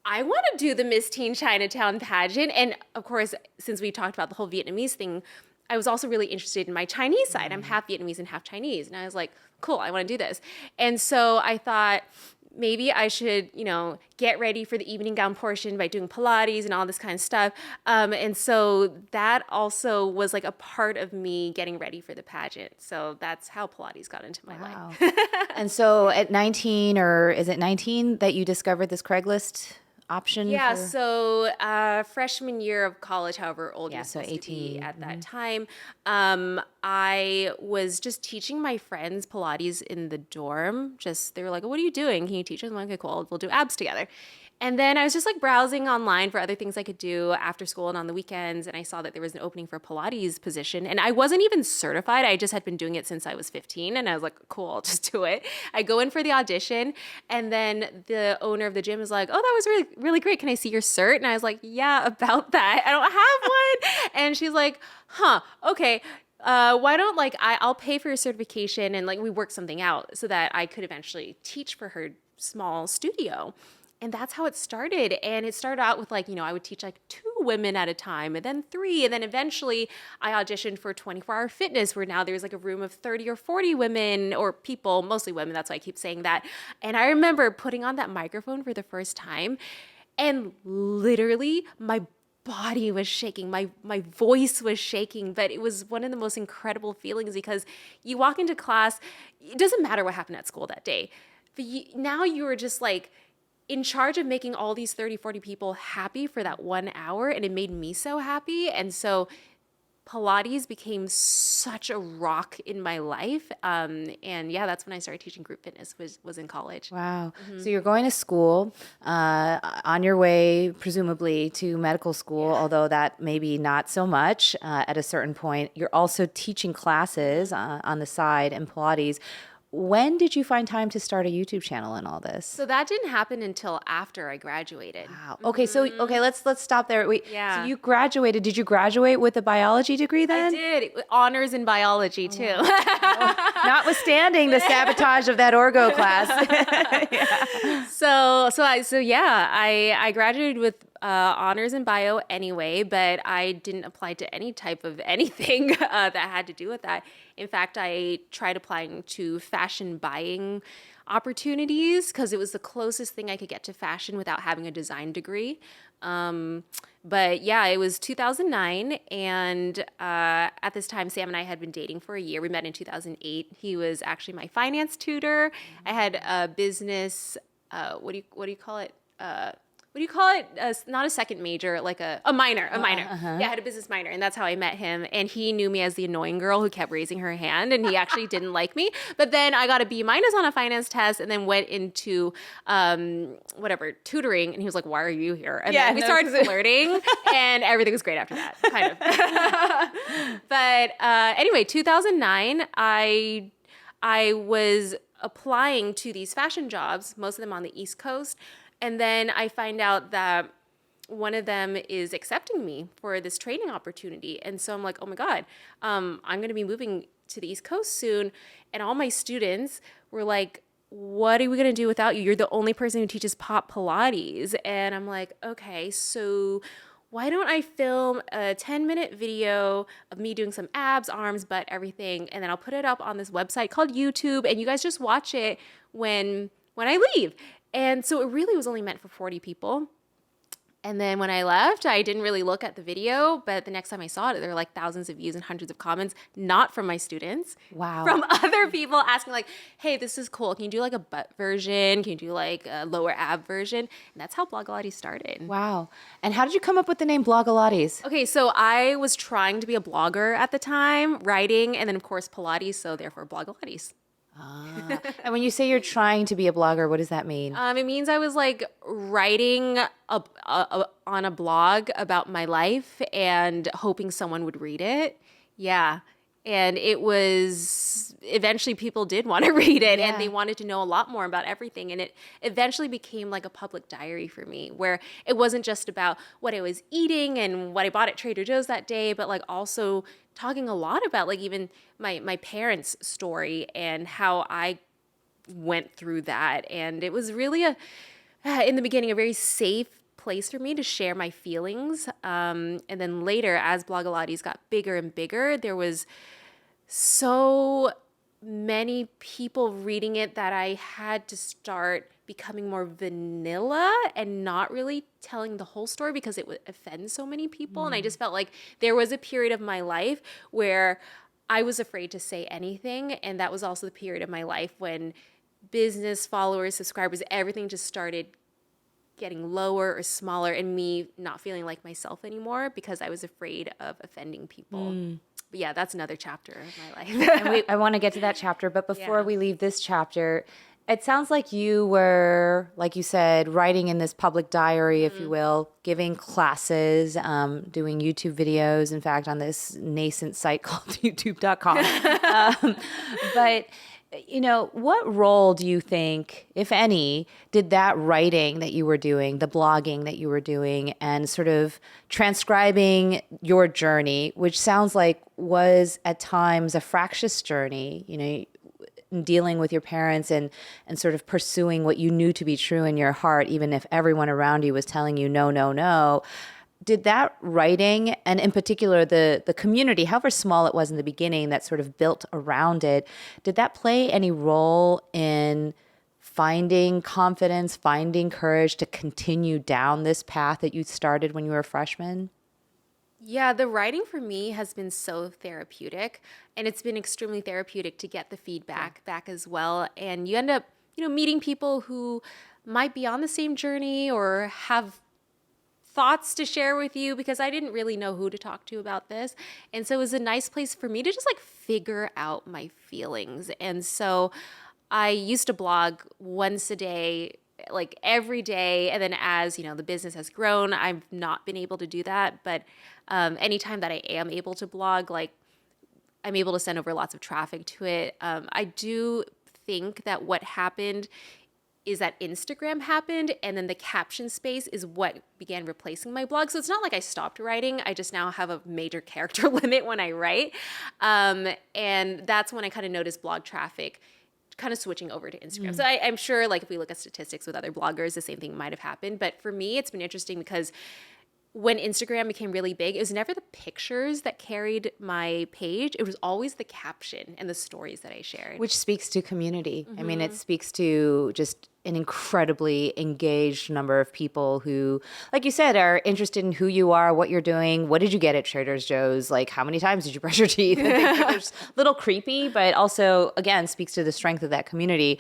I want to do the Miss Teen Chinatown pageant. And of course, since we talked about the whole Vietnamese thing, I was also really interested in my Chinese side. I'm half Vietnamese and half Chinese. And I was like, cool, I want to do this. And so I thought maybe I should, get ready for the evening gown portion by doing Pilates and all this kind of stuff. And so that also was like a part of me getting ready for the pageant. So that's how Pilates got into my life. And so at 19, or is it 19 that you discovered this Craigslist option? Yeah, so freshman year of college, however old you're supposed 18 to be at that time, I was just teaching my friends Pilates in the dorm. They were like, what are you doing? Can you teach us? I'm like, okay, cool, we'll do abs together. And then I was just like browsing online for other things I could do after school and on the weekends. And I saw that there was an opening for a Pilates position. And I wasn't even certified. I just had been doing it since I was 15. And I was like, cool, I'll just do it. I go in for the audition. And then the owner of the gym is like, oh, that was really, really great. Can I see your cert? And I was like, yeah, about that. I don't have one. And she's like, okay. Why don't I'll pay for your certification, and we work something out so that I could eventually teach for her small studio. And that's how it started. And it started out with I would teach 2 women at a time, and then 3. And then eventually I auditioned for 24-hour fitness, where now there's a room of 30 or 40 women, or people, mostly women. That's why I keep saying that. And I remember putting on that microphone for the first time, and literally my body was shaking. My voice was shaking, but it was one of the most incredible feelings, because you walk into class, it doesn't matter what happened at school that day, but now you are just in charge of making all these 30, 40 people happy for that 1 hour. And it made me so happy. And so Pilates became such a rock in my life. And yeah, that's when I started teaching group fitness, was in college. Wow. So you're going to school, on your way, presumably, to medical school, although that maybe not so much at a certain point. You're also teaching classes on the side in Pilates. When did you find time to start a YouTube channel and all this? So that didn't happen until after I graduated. Wow. Okay, so let's stop there. Wait. Yeah. So you graduated. Did you graduate with a biology degree then? I did. Honors in biology, too. Notwithstanding the sabotage of that orgo class. I graduated with honors in bio anyway, but I didn't apply to any type of anything that had to do with that. In fact, I tried applying to fashion buying opportunities because it was the closest thing I could get to fashion without having a design degree. But yeah, it was 2009, and at this time, Sam and I had been dating for a year. We met in 2008. He was actually my finance tutor. I had a business. What do you call it? What do you call it? Not a second major, like a minor. Yeah, I had a business minor, and that's how I met him. And he knew me as the annoying girl who kept raising her hand, and he actually didn't like me. But then I got a B- on a finance test, and then went into tutoring. And he was like, "Why are you here?" And then we started flirting, and everything was great after that, kind of. But anyway, 2009, I was applying to these fashion jobs, most of them on the East Coast. And then I find out that one of them is accepting me for this training opportunity. And so I'm like, oh my God, I'm going to be moving to the East Coast soon. And all my students were like, what are we going to do without you? You're the only person who teaches pop Pilates. And I'm like, okay, so why don't I film a 10-minute video of me doing some abs, arms, butt, everything. And then I'll put it up on this website called YouTube. And you guys just watch it when I leave. And so it really was only meant for 40 people. And then when I left, I didn't really look at the video, but the next time I saw it, there were like thousands of views and hundreds of comments, not from my students. Wow. From other people asking like, hey, this is cool. Can you do like a butt version? Can you do like a lower ab version? And that's how Blogilates started. Wow. And how did you come up with the name Blogilates? Okay, so I was trying to be a blogger at the time, writing, and then of course Pilates, so therefore Blogilates. And when you say you're trying to be a blogger, what does that mean? It means I was like writing on a blog about my life and hoping someone would read it. Yeah. And it was, eventually people did want to read it and they wanted to know a lot more about everything. And it eventually became like a public diary for me where it wasn't just about what I was eating and what I bought at Trader Joe's that day, but like also talking a lot about like even my parents' story and how I went through that. And it was really in the beginning, a very safe place for me to share my feelings. And then later, as Blogilates got bigger and bigger, there was so many people reading it that I had to start becoming more vanilla and not really telling the whole story because it would offend so many people. And I just felt like there was a period of my life where I was afraid to say anything. And that was also the period of my life when business, followers, subscribers, everything just started getting lower or smaller and me not feeling like myself anymore because I was afraid of offending people. But yeah, that's another chapter of my life. And I want to get to that chapter, but before we leave this chapter, it sounds like you were, like you said, writing in this public diary, if you will, giving classes, doing YouTube videos, in fact, on this nascent site called youtube.com. But you know, what role do you think, if any, did that writing that you were doing, the blogging that you were doing, and sort of transcribing your journey, which sounds like was at times a fractious journey, you know, in dealing with your parents and sort of pursuing what you knew to be true in your heart, even if everyone around you was telling you no, no, no. Did that writing, and in particular the community, however small it was in the beginning, that sort of built around it, did that play any role in finding confidence, finding courage to continue down this path that you started when you were a freshman? Yeah, the writing for me has been so therapeutic, and it's been extremely therapeutic to get the feedback back as well. And you end up, you know, meeting people who might be on the same journey or have thoughts to share with you because I didn't really know who to talk to about this. And so it was a nice place for me to just like figure out my feelings. And so I used to blog once a day, like every day. And then as, the business has grown, I've not been able to do that. But anytime that I am able to blog, like I'm able to send over lots of traffic to it. I do think that what happened is that Instagram happened, and then the caption space is what began replacing my blog. So it's not like I stopped writing. I just now have a major character limit when I write. And that's when I kind of noticed blog traffic kind of switching over to Instagram. So I'm sure like if we look at statistics with other bloggers, the same thing might have happened. But for me, it's been interesting because when Instagram became really big, it was never the pictures that carried my page. It was always the caption and the stories that I shared. Which speaks to community. I mean, it speaks to just an incredibly engaged number of people who, like you said, are interested in who you are, what you're doing. What did you get at Trader Joe's? Like, how many times did you brush your teeth? And things like it's a little creepy, but also, again, speaks to the strength of that community.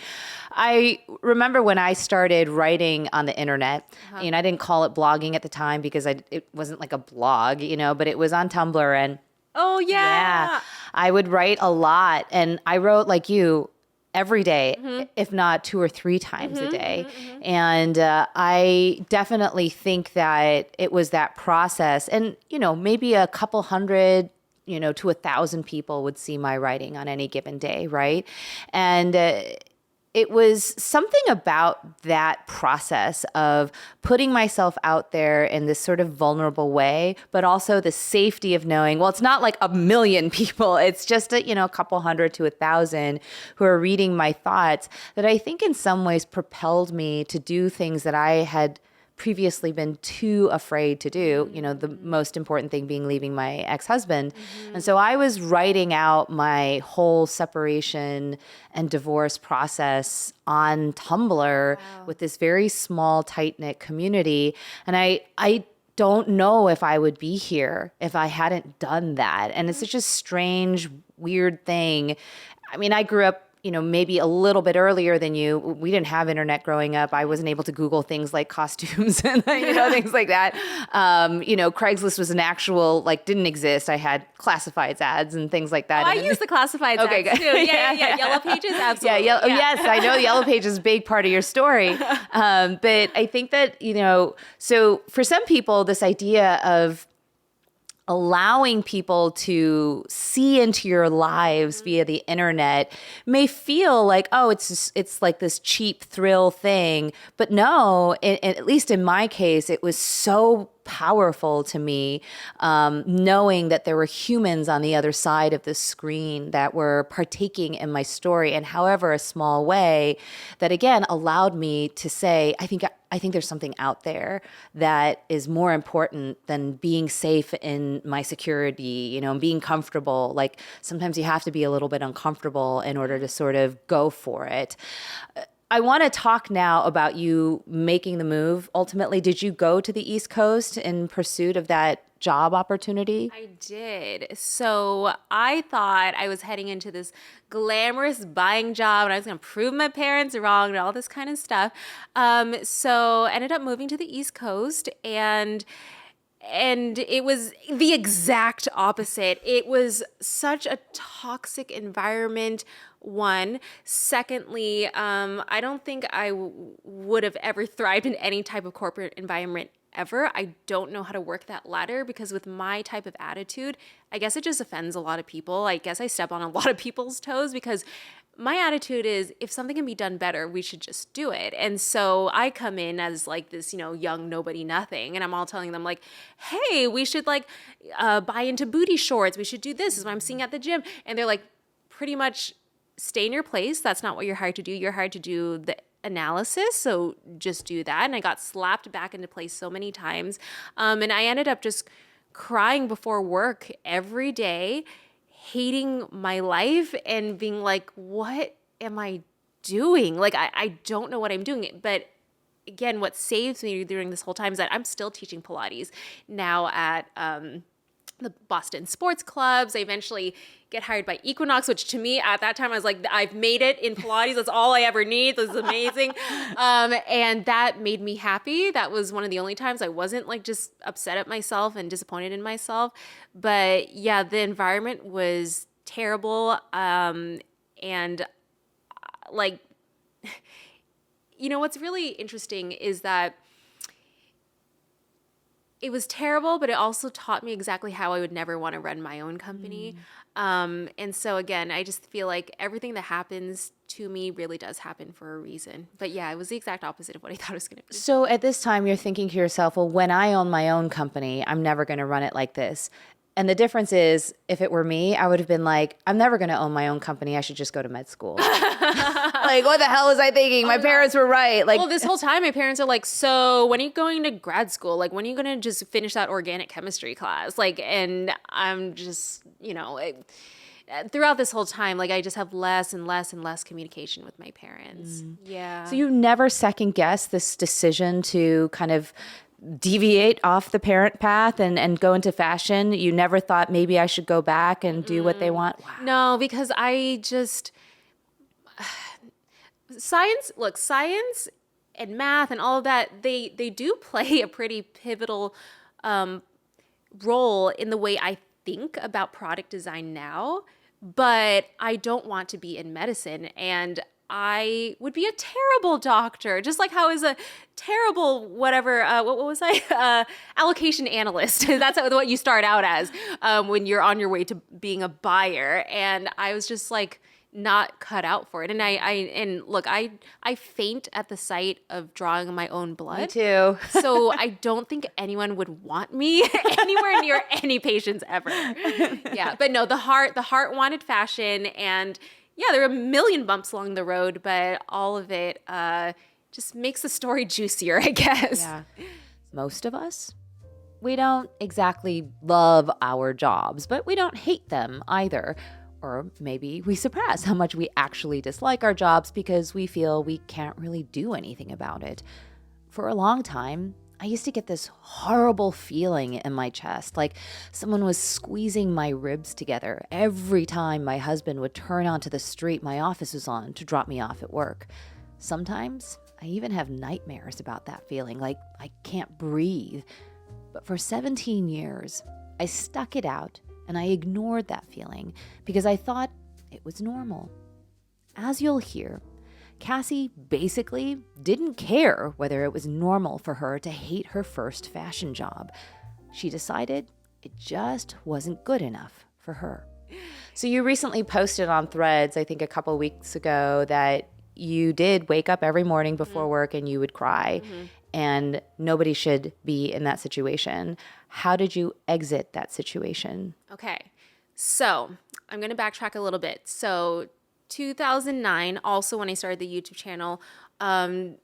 I remember when I started writing on the internet, I didn't call it blogging at the time because it wasn't like a blog, but it was on Tumblr. And oh, yeah. I would write a lot. And I wrote like you every day, if not 2 or 3 times a day. And I definitely think that it was that process. And, maybe a couple hundred, to 1,000 people would see my writing on any given day, right? And it was something about that process of putting myself out there in this sort of vulnerable way, but also the safety of knowing, well, it's not like a million people. It's just a couple hundred to 1,000 who are reading my thoughts that I think in some ways propelled me to do things that I had previously been too afraid to do, the most important thing being leaving my ex-husband. And so I was writing out my whole separation and divorce process on Tumblr with this very small, tight-knit community. And I don't know if I would be here if I hadn't done that. And it's such a strange, weird thing. I mean, I grew up maybe a little bit earlier than you. We didn't have internet growing up. I wasn't able to Google things like costumes and, things like that. Craigslist was an actual, didn't exist. I had classifieds ads and things like that. Oh, I use the classifieds ads too. Yeah. Yellow Pages, absolutely. Yes, I know Yellow Pages is a big part of your story. But I think that, so for some people, this idea of allowing people to see into your lives via the internet may feel like, oh, it's like this cheap thrill thing. But no, at least in my case, it was so powerful to me, knowing that there were humans on the other side of the screen that were partaking in my story in however a small way, that again allowed me to say, I think there's something out there that is more important than being safe in my security, and being comfortable. Like sometimes you have to be a little bit uncomfortable in order to sort of go for it. I want to talk now about you making the move. Ultimately, did you go to the East Coast in pursuit of that job opportunity? I did. So I thought I was heading into this glamorous buying job and I was going to prove my parents wrong and all this kind of stuff. So I ended up moving to the East Coast and it was the exact opposite. It was such a toxic environment. One. Secondly, I don't think I would have ever thrived in any type of corporate environment ever. I don't know how to work that ladder because with my type of attitude, I guess it just offends a lot of people. I guess I step on a lot of people's toes because my attitude is if something can be done better, we should just do it. And so I come in as like this, young nobody nothing. And I'm all telling them like, hey, we should buy into booty shorts. We should do this. This is what I'm seeing at the gym. And they're like, pretty much stay in your place. That's not what you're hired to do. You're hired to do the analysis. So just do that. And I got slapped back into place so many times. And I ended up just crying before work every day, hating my life and being like, what am I doing? Like, I don't know what I'm doing. But again, what saves me during this whole time is that I'm still teaching Pilates now at the Boston sports clubs. I eventually get hired by Equinox, which to me at that time, I was like, I've made it in Pilates. That's all I ever need. This is amazing. And that made me happy. That was one of the only times I wasn't like just upset at myself and disappointed in myself. But yeah, the environment was terrible. And like, what's really interesting is that it was terrible, but it also taught me exactly how I would never want to run my own company. And so again, I just feel like everything that happens to me really does happen for a reason. But yeah, it was the exact opposite of what I thought it was going to be. So at this time, you're thinking to yourself, well, when I own my own company, I'm never going to run it like this. And the difference is, if it were me, I would have been like, I'm never going to own my own company. I should just go to med school. Like, what the hell was I thinking? My parents were right. Like, well, this whole time, my parents are like, so when are you going to grad school? Like, when are you going to just finish that organic chemistry class? Like, and I'm just, throughout this whole time, like, I just have less and less and less communication with my parents. Yeah. So you never second guess this decision to kind of deviate off the parent path and go into fashion? You never thought maybe I should go back and do what they want? Wow. No, because I just science and math and all of that, they do play a pretty pivotal role in the way I think about product design now, but I don't want to be in medicine, and I would be a terrible doctor, just like how I was a terrible whatever, what was I? Allocation analyst. That's what you start out as when you're on your way to being a buyer. And I was just like not cut out for it. And I faint at the sight of drawing my own blood. Me too. So I don't think anyone would want me anywhere near any patients ever. Yeah, but no, the heart wanted fashion, and yeah, there were a million bumps along the road, but all of it just makes the story juicier, I guess. Yeah. Most of us, we don't exactly love our jobs, but we don't hate them either. Or maybe we suppress how much we actually dislike our jobs because we feel we can't really do anything about it. For a long time, I used to get this horrible feeling in my chest, like someone was squeezing my ribs together every time my husband would turn onto the street my office was on to drop me off at work. Sometimes I even have nightmares about that feeling, like I can't breathe. But for 17 years, I stuck it out and I ignored that feeling because I thought it was normal. As you'll hear, Cassey basically didn't care whether it was normal for her to hate her first fashion job. She decided it just wasn't good enough for her. So you recently posted on Threads, I think a couple weeks ago, that you did wake up every morning before work and you would cry, and nobody should be in that situation. How did you exit that situation? Okay, so I'm going to backtrack a little bit. So 2009, also when I started the YouTube channel, from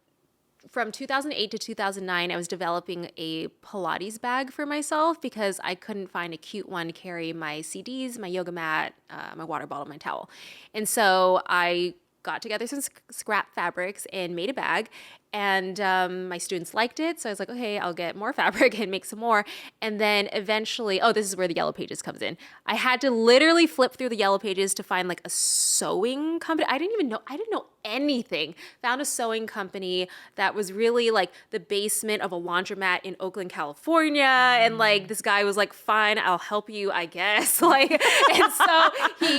2008 to 2009, I was developing a Pilates bag for myself because I couldn't find a cute one to carry my CDs, my yoga mat, my water bottle, my towel. And so I got together some scrap fabrics and made a bag. And my students liked it. So I was like, okay, I'll get more fabric and make some more. And then eventually, this is where the Yellow Pages comes in. I had to literally flip through the Yellow Pages to find like a sewing company. I didn't know anything. Found a sewing company that was really like the basement of a laundromat in Oakland, California. And like this guy was like, fine, I'll help you, I guess. And so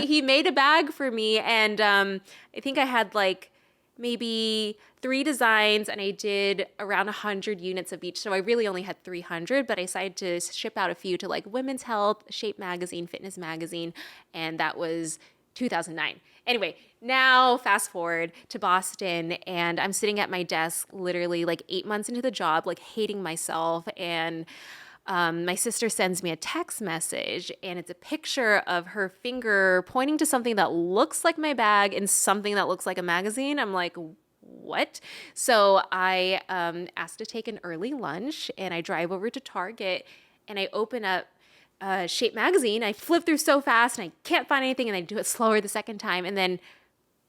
he made a bag for me. And I think I had like maybe 3 designs, and I did around 100 units of each. So I really only had 300, but I decided to ship out a few to like Women's Health, Shape Magazine, Fitness Magazine, and that was 2009. Anyway, now fast forward to Boston, and I'm sitting at my desk literally like 8 months into the job, like hating myself, and my sister sends me a text message, and it's a picture of her finger pointing to something that looks like my bag and something that looks like a magazine. I'm like, what? So I asked to take an early lunch, and I drive over to Target, and I open up Shape Magazine. I flip through so fast, and I can't find anything, and I do it slower the second time, and then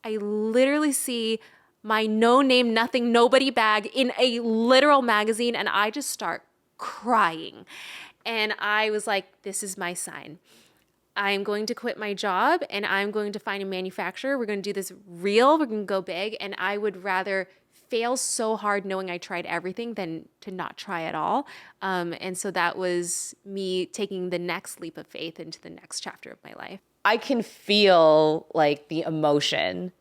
I literally see my no name, nothing, nobody bag in a literal magazine, and I just start crying. And I was like, this is my sign. I'm going to quit my job and I'm going to find a manufacturer. We're going to do this real. We're going to go big. And I would rather fail so hard knowing I tried everything than to not try at all. And so that was me taking the next leap of faith into the next chapter of my life. I can feel like the emotion,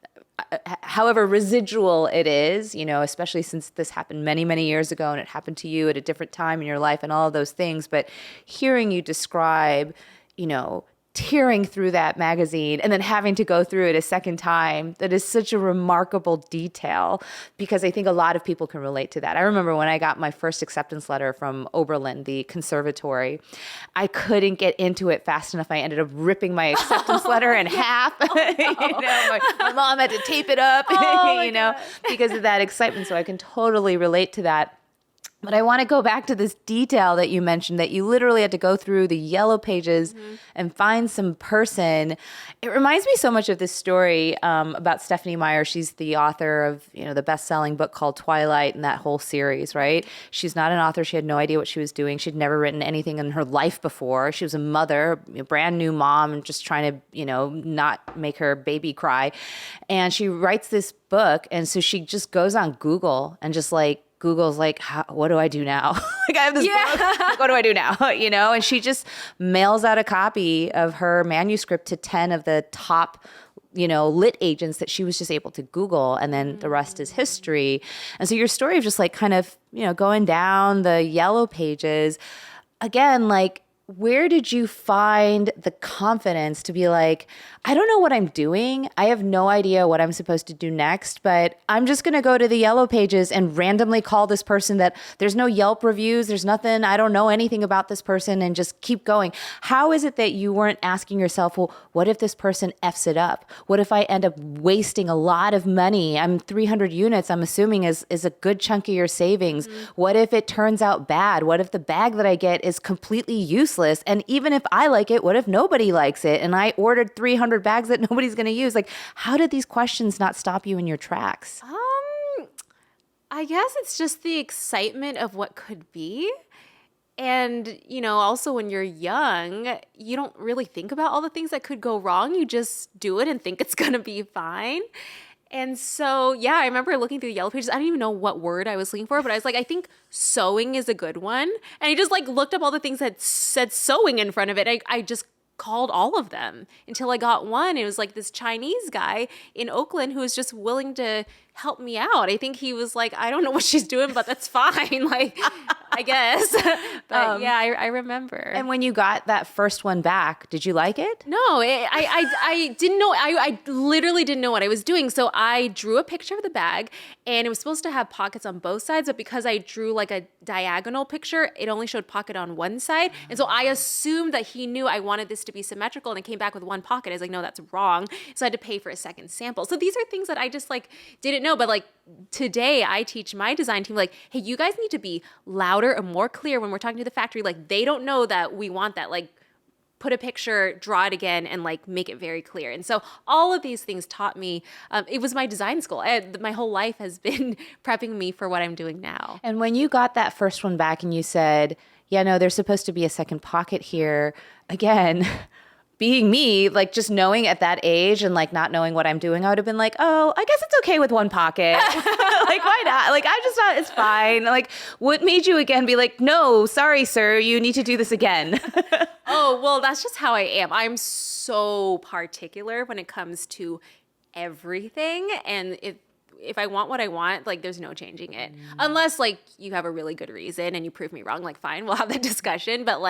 however residual it is, especially since this happened many, many years ago and it happened to you at a different time in your life and all of those things. But hearing you describe, tearing through that magazine and then having to go through it a second time, that is such a remarkable detail, because I think a lot of people can relate to that. I remember when I got my first acceptance letter from Oberlin, the conservatory, I couldn't get into it fast enough. I ended up ripping my acceptance letter in half. My mom had to tape it up, because of that excitement. So I can totally relate to that. But I want to go back to this detail that you mentioned, that you literally had to go through the yellow pages and find some person. It reminds me so much of this story about Stephenie Meyer. She's the author of, the best-selling book called Twilight and that whole series, right? She's not an author. She had no idea what she was doing. She'd never written anything in her life before. She was a mother, a brand new mom, and just trying to, not make her baby cry. And she writes this book. And so she just goes on Google and just Google's like, what do I do now? I have this book. What do I do now? And she just mails out a copy of her manuscript to 10 of the top, lit agents that she was just able to Google. And then the rest is history. And so your story of just kind of, going down the yellow pages, again, where did you find the confidence to be like, I don't know what I'm doing. I have no idea what I'm supposed to do next, but I'm just going to go to the yellow pages and randomly call this person that there's no Yelp reviews. There's nothing. I don't know anything about this person, and just keep going. How is it that you weren't asking yourself, well, what if this person F's it up? What if I end up wasting a lot of money? I'm 300 units, I'm assuming is a good chunk of your savings. What if it turns out bad? What if the bag that I get is completely useless? And even if I like it, what if nobody likes it? And I ordered 300 bags that nobody's going to use. How did these questions not stop you in your tracks? I guess it's just the excitement of what could be. And, also when you're young, you don't really think about all the things that could go wrong. You just do it and think it's going to be fine. And so, yeah, I remember looking through the yellow pages. I don't even know what word I was looking for, but I was like, I think sewing is a good one. And I just looked up all the things that said sewing in front of it. I just called all of them until I got one. It was this Chinese guy in Oakland who was just willing to help me out. I think he was like, I don't know what she's doing, but that's fine. I guess. But yeah, I remember. And when you got that first one back, did you like it? No, I didn't know. I literally didn't know what I was doing. So I drew a picture of the bag, and it was supposed to have pockets on both sides. But because I drew a diagonal picture, it only showed pocket on one side. And so I assumed that he knew I wanted this to be symmetrical, and it came back with one pocket. I was like, no, that's wrong. So I had to pay for a second sample. So these are things that I just didn't know. But today I teach my design team, hey, you guys need to be louder and more clear when we're talking to the factory. They don't know that we want that. Put a picture, draw it again, and make it very clear. And so all of these things taught me, it was my design school. My whole life has been prepping me for what I'm doing now. And when you got that first one back and you said, yeah, no, there's supposed to be a second pocket here, again, being me, just knowing at that age and not knowing what I'm doing, I would have been like, oh, I guess it's okay with one pocket. Why not? I just thought it's fine. What made you again be like, no, sorry, sir, you need to do this again? Oh, well, that's just how I am. I'm so particular when it comes to everything. And if I want what I want, there's no changing it. Unless you have a really good reason and you prove me wrong, fine, we'll have that discussion. But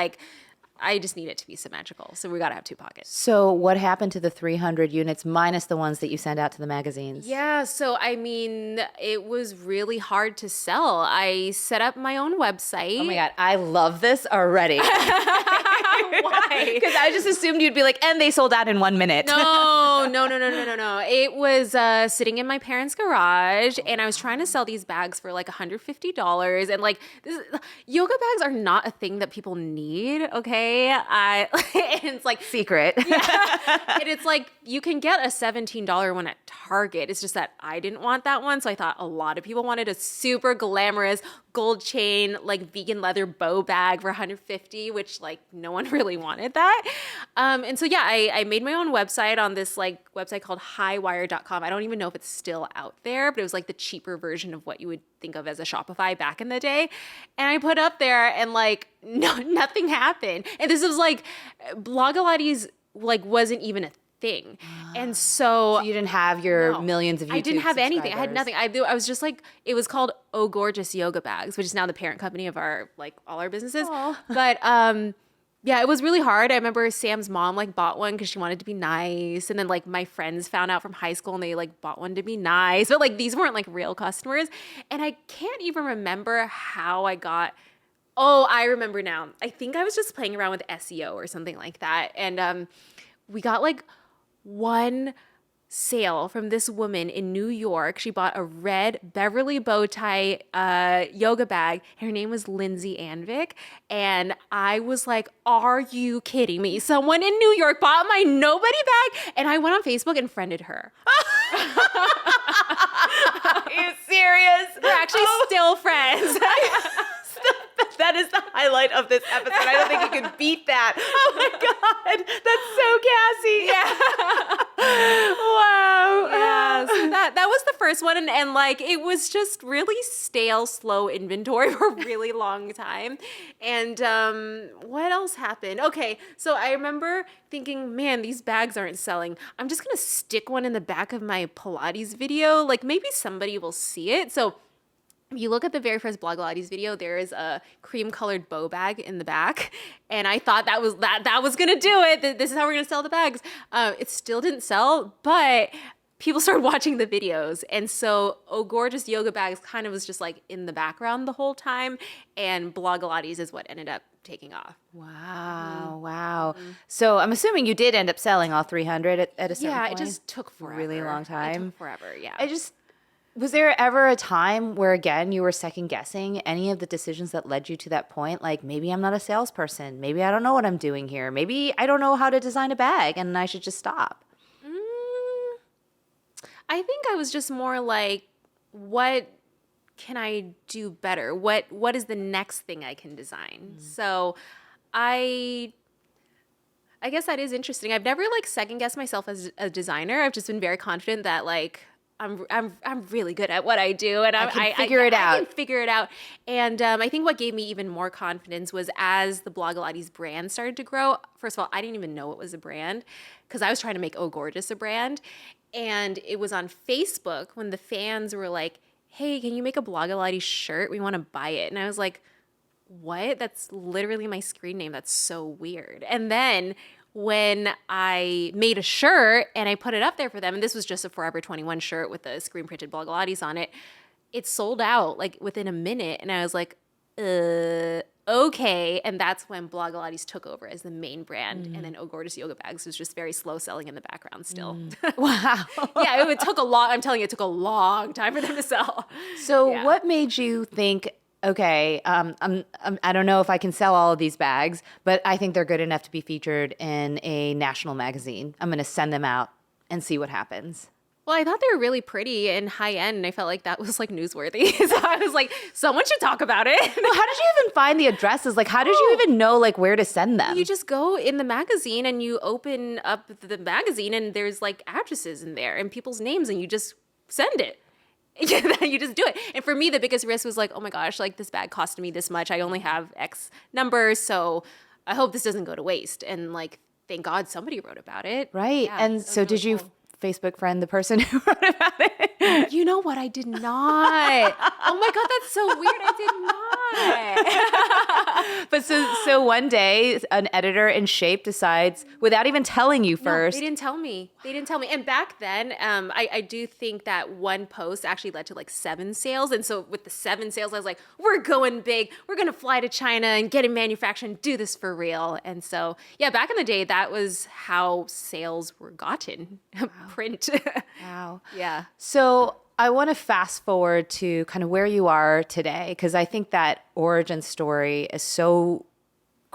I just need it to be symmetrical. So we got to have two pockets. So what happened to the 300 units minus the ones that you send out to the magazines? Yeah. So, it was really hard to sell. I set up my own website. Oh my God. I love this already. Why? Because I just assumed you'd be like, and they sold out in 1 minute. No. It was sitting in my parents' garage, and I was trying to sell these bags for $150. And yoga bags are not a thing that people need. Okay. I and it's like Secret. and it's like you can get a $17 one at Target. It's just that I didn't want that one. So I thought a lot of people wanted a super glamorous gold chain, like vegan leather bow bag for $150, which like no one really wanted that. And so, yeah, I made my own website on this like website called highwire.com. I don't even know if it's still out there, but it was like the cheaper version of what you would think of as a Shopify back in the day. And I put up there and like, no, nothing happened. And this was like Blogilates like wasn't even a thing. And so You didn't have your no. millions of YouTube I didn't have anything. I had subscribers. nothing. I was just like, it was called Oh Gorgeous Yoga Bags, which is now the parent company of our, like all our businesses. Aw. But, yeah, it was really hard. I remember Sam's mom like bought one because she wanted to be nice. And then like my friends found out from high school and they like bought one to be nice. But like these weren't like real customers. And I can't even remember how I got. Oh, I remember now. I think I was just playing around with SEO or something like that. And we got like one sale from this woman in New York. She bought a red Beverly bow tie yoga bag. Her name was Lindsay Anvik. And I was like, are you kidding me? Someone in New York bought my nobody bag. And I went on Facebook and friended her. Are you serious? We're actually still friends. That is the highlight of this episode. I don't think you could beat that. Oh my God. That's so Cassey. Wow. Yeah, so that was the first one, and like it was just really stale, slow inventory for a really long time. And what else happened? Okay, so I remember thinking, man, these bags aren't selling. I'm just gonna stick one in the back of my Pilates video. Like maybe somebody will see it. So if you look at the very first Blogilates video, there is a cream-colored bow bag in the back, and I thought that was gonna do it. This is how we're gonna sell the bags. It still didn't sell, but people started watching the videos, and so Oh Gorgeous Yoga Bags kind of was just like in the background the whole time, and Blogilates is what ended up taking off. Wow. Wow. So I'm assuming you did end up selling all 300 at a certain Yeah, point. it just took forever. Really long time. It took forever. Yeah. Was there ever a time where, again, you were second guessing any of the decisions that led you to that point? Like, maybe I'm not a salesperson. Maybe I don't know what I'm doing here. Maybe I don't know how to design a bag and I should just stop. I think I was just more like, what can I do better? What is the next thing I can design? So I guess that is interesting. I've never like second guessed myself as a designer. I've just been very confident that like I'm really good at what I do, and I can figure it out. I can figure it out. And I think what gave me even more confidence was as the Blogilates brand started to grow. First of all, I didn't even know it was a brand because I was trying to make Oh Gorgeous a brand, and it was on Facebook when the fans were like, "Hey, can you make a Blogilates shirt? We want to buy it." And I was like, "What? That's literally my screen name. That's so weird." And then when I made a shirt and I put it up there for them, and this was just a Forever 21 shirt with the screen printed Blogilates on it, it sold out like within a minute. And I was like, okay. And that's when Blogilates took over as the main brand. And then Oh Gorgeous Yoga Bags was just very slow selling in the background still. Wow. Yeah, it took a long, I'm telling you, it took a long time for them to sell. So Yeah. what made you think, okay, I don't know if I can sell all of these bags, but I think they're good enough to be featured in a national magazine. I'm going to send them out and see what happens. Well, I thought they were really pretty and high end, and I felt like that was like newsworthy. So I was like, someone should talk about it. Well, how did you even find the addresses? Like, how did you even know like where to send them? You just go in the magazine and you open up the magazine, and there's like addresses in there and people's names, and you just send it. You just do it. And for me, the biggest risk was like, oh my gosh, like this bag costed me this much. I only have X numbers, so I hope this doesn't go to waste. And like, thank God somebody wrote about it. Right. Yeah, And that was so really did you cool. Facebook friend the person who wrote about it? You know what? I did not. Oh my God, that's so weird. I did not. But so one day an editor in Shape decides, without even telling you first. No, they didn't tell me. And back then, I do think that one post actually led to like 7 sales. And so with the 7 sales, I was like, we're going big. We're going to fly to China and get in manufacturing and do this for real. And so, yeah, back in the day, that was how sales were gotten. Wow. Print. Wow. Yeah. So I want to fast forward to kind of where you are today, because I think that origin story is so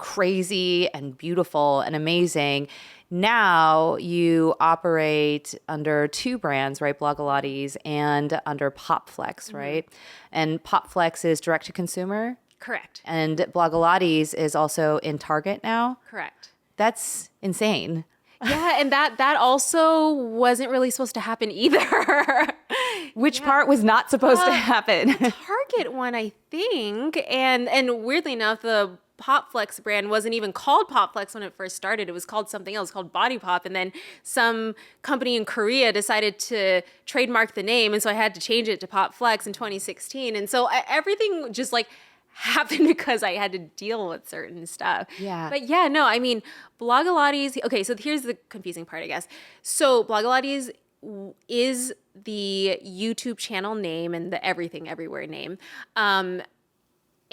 crazy and beautiful and amazing. Now you operate under two brands, right? Blogilates and under PopFlex, right? And PopFlex is direct to consumer. Correct. And Blogilates is also in Target now. Correct. That's insane. Yeah, and that also wasn't really supposed to happen either. Which part was not supposed to happen? The Target one, I think, and weirdly enough, the PopFlex brand wasn't even called PopFlex when it first started. It was called something else, called Body Pop, and then some company in Korea decided to trademark the name, and so I had to change it to PopFlex in 2016. And so everything just like happened because I had to deal with certain stuff. Yeah. But yeah, no, I mean, Blogilates, okay, so here's the confusing part, I guess. So Blogilates is the YouTube channel name and the Everything Everywhere name.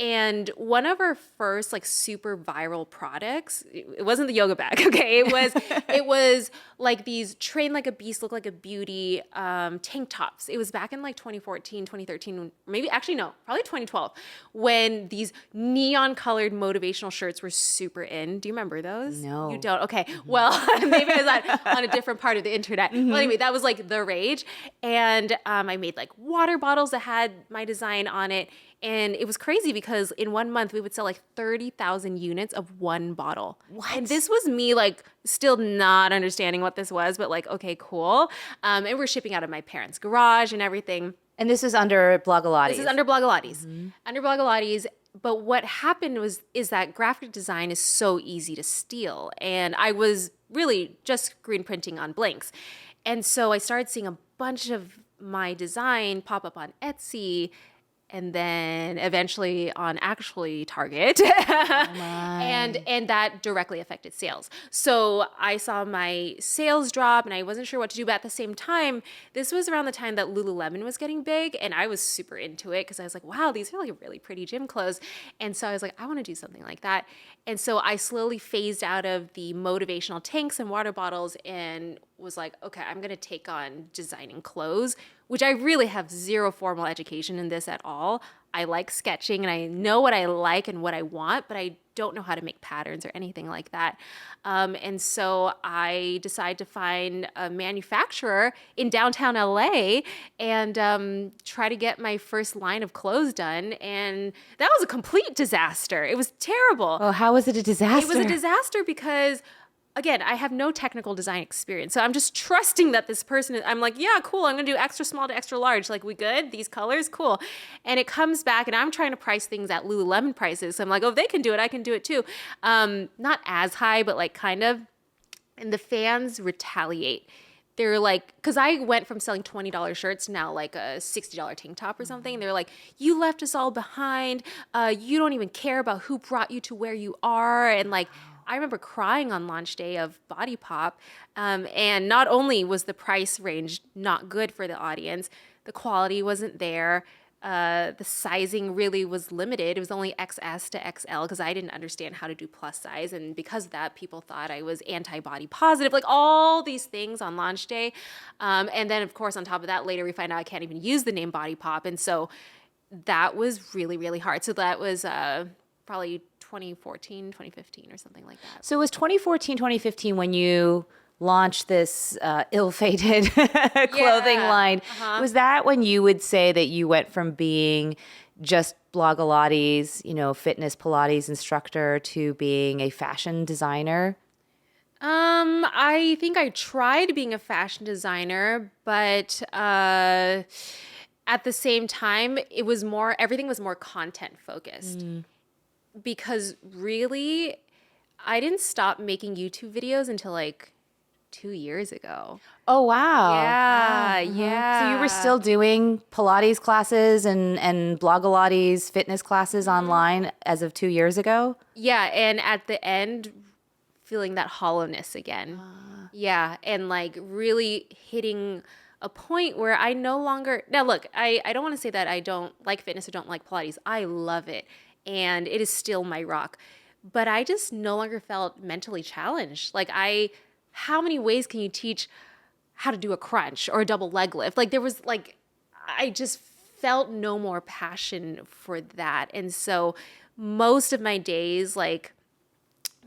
And one of our first like super viral products, it wasn't the yoga bag, okay? It was like these train like a beast, look like a beauty tank tops. It was back in like 2014, 2013, maybe actually no, probably 2012, when these neon colored motivational shirts were super in. Do you remember those? No. You don't? Okay. Well, maybe I was on a different part of the internet. Well, anyway, that was like the rage. And I made like water bottles that had my design on it. And it was crazy because in 1 month we would sell like 30,000 units of one bottle. What? And this was me like still not understanding what this was, but like, okay, cool. And we're shipping out of my parents' garage and everything. And this is under Blogilates. This is under Blogilates. Under Blogilates. But what happened is that graphic design is so easy to steal. And I was really just screen printing on blanks. And so I started seeing a bunch of my design pop up on Etsy, and then eventually on actually Target. And that directly affected sales. So I saw my sales drop and I wasn't sure what to do. But at the same time, this was around the time that Lululemon was getting big. And I was super into it because I was like, wow, these are like really pretty gym clothes. And so I was like, I want to do something like that. And so I slowly phased out of the motivational tanks and water bottles and was like, okay, I'm going to take on designing clothes, which I really have zero formal education in this at all. I like sketching and I know what I like and what I want, but I don't know how to make patterns or anything like that. And so I decided to find a manufacturer in downtown LA and try to get my first line of clothes done. And that was a complete disaster. It was terrible. Oh, how was it a disaster? It was a disaster because, again, I have no technical design experience. So I'm just trusting that this person I'm like, yeah, cool. I'm going to do extra small to extra large. Like, we good? These colors? Cool. And it comes back and I'm trying to price things at Lululemon prices. So I'm like, oh, if they can do it, I can do it too. Not as high, but like kind of. And the fans retaliate. They're like, because I went from selling $20 shirts to now like a $60 tank top or something. And they're like, you left us all behind. You don't even care about who brought you to where you are. And like, I remember crying on launch day of Body Pop. And not only was the price range not good for the audience, the quality wasn't there. The sizing really was limited. It was only XS to XL because I didn't understand how to do plus size. And because of that, people thought I was anti-body positive, like all these things on launch day. And then, of course, on top of that, later we find out I can't even use the name Body Pop. And so that was really, really hard. So that was probably 2014, 2015 or something like that. So it was 2014, 2015 when you launched this ill-fated clothing line. Was that when you would say that you went from being just Blogilates, fitness Pilates instructor to being a fashion designer? I think I tried being a fashion designer, but at the same time, everything was more content focused. Because really, I didn't stop making YouTube videos until like 2 years ago. Oh, wow. Yeah, yeah. So you were still doing Pilates classes and Blogilates fitness classes online as of 2 years ago? Yeah, and at the end, feeling that hollowness again. Yeah, and like really hitting a point where I no longer... Now, look, I don't want to say that I don't like fitness or don't like Pilates. I love it. And it is still my rock. But I just no longer felt mentally challenged. Like how many ways can you teach how to do a crunch or a double leg lift? Like I just felt no more passion for that. And so most of my days, like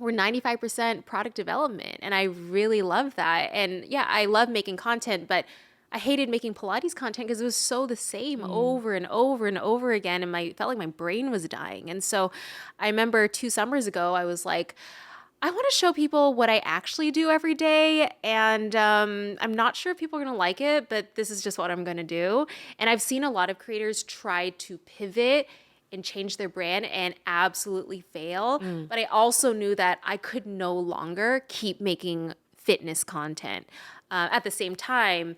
we're 95% product development. And I really love that. And yeah, I love making content, but I hated making Pilates content because it was so the same over and over and over again. And felt like my brain was dying. And so I remember 2 summers ago, I was like, I want to show people what I actually do every day. And I'm not sure if people are going to like it, but this is just what I'm going to do. And I've seen a lot of creators try to pivot and change their brand and absolutely fail. But I also knew that I could no longer keep making fitness content. At the same time,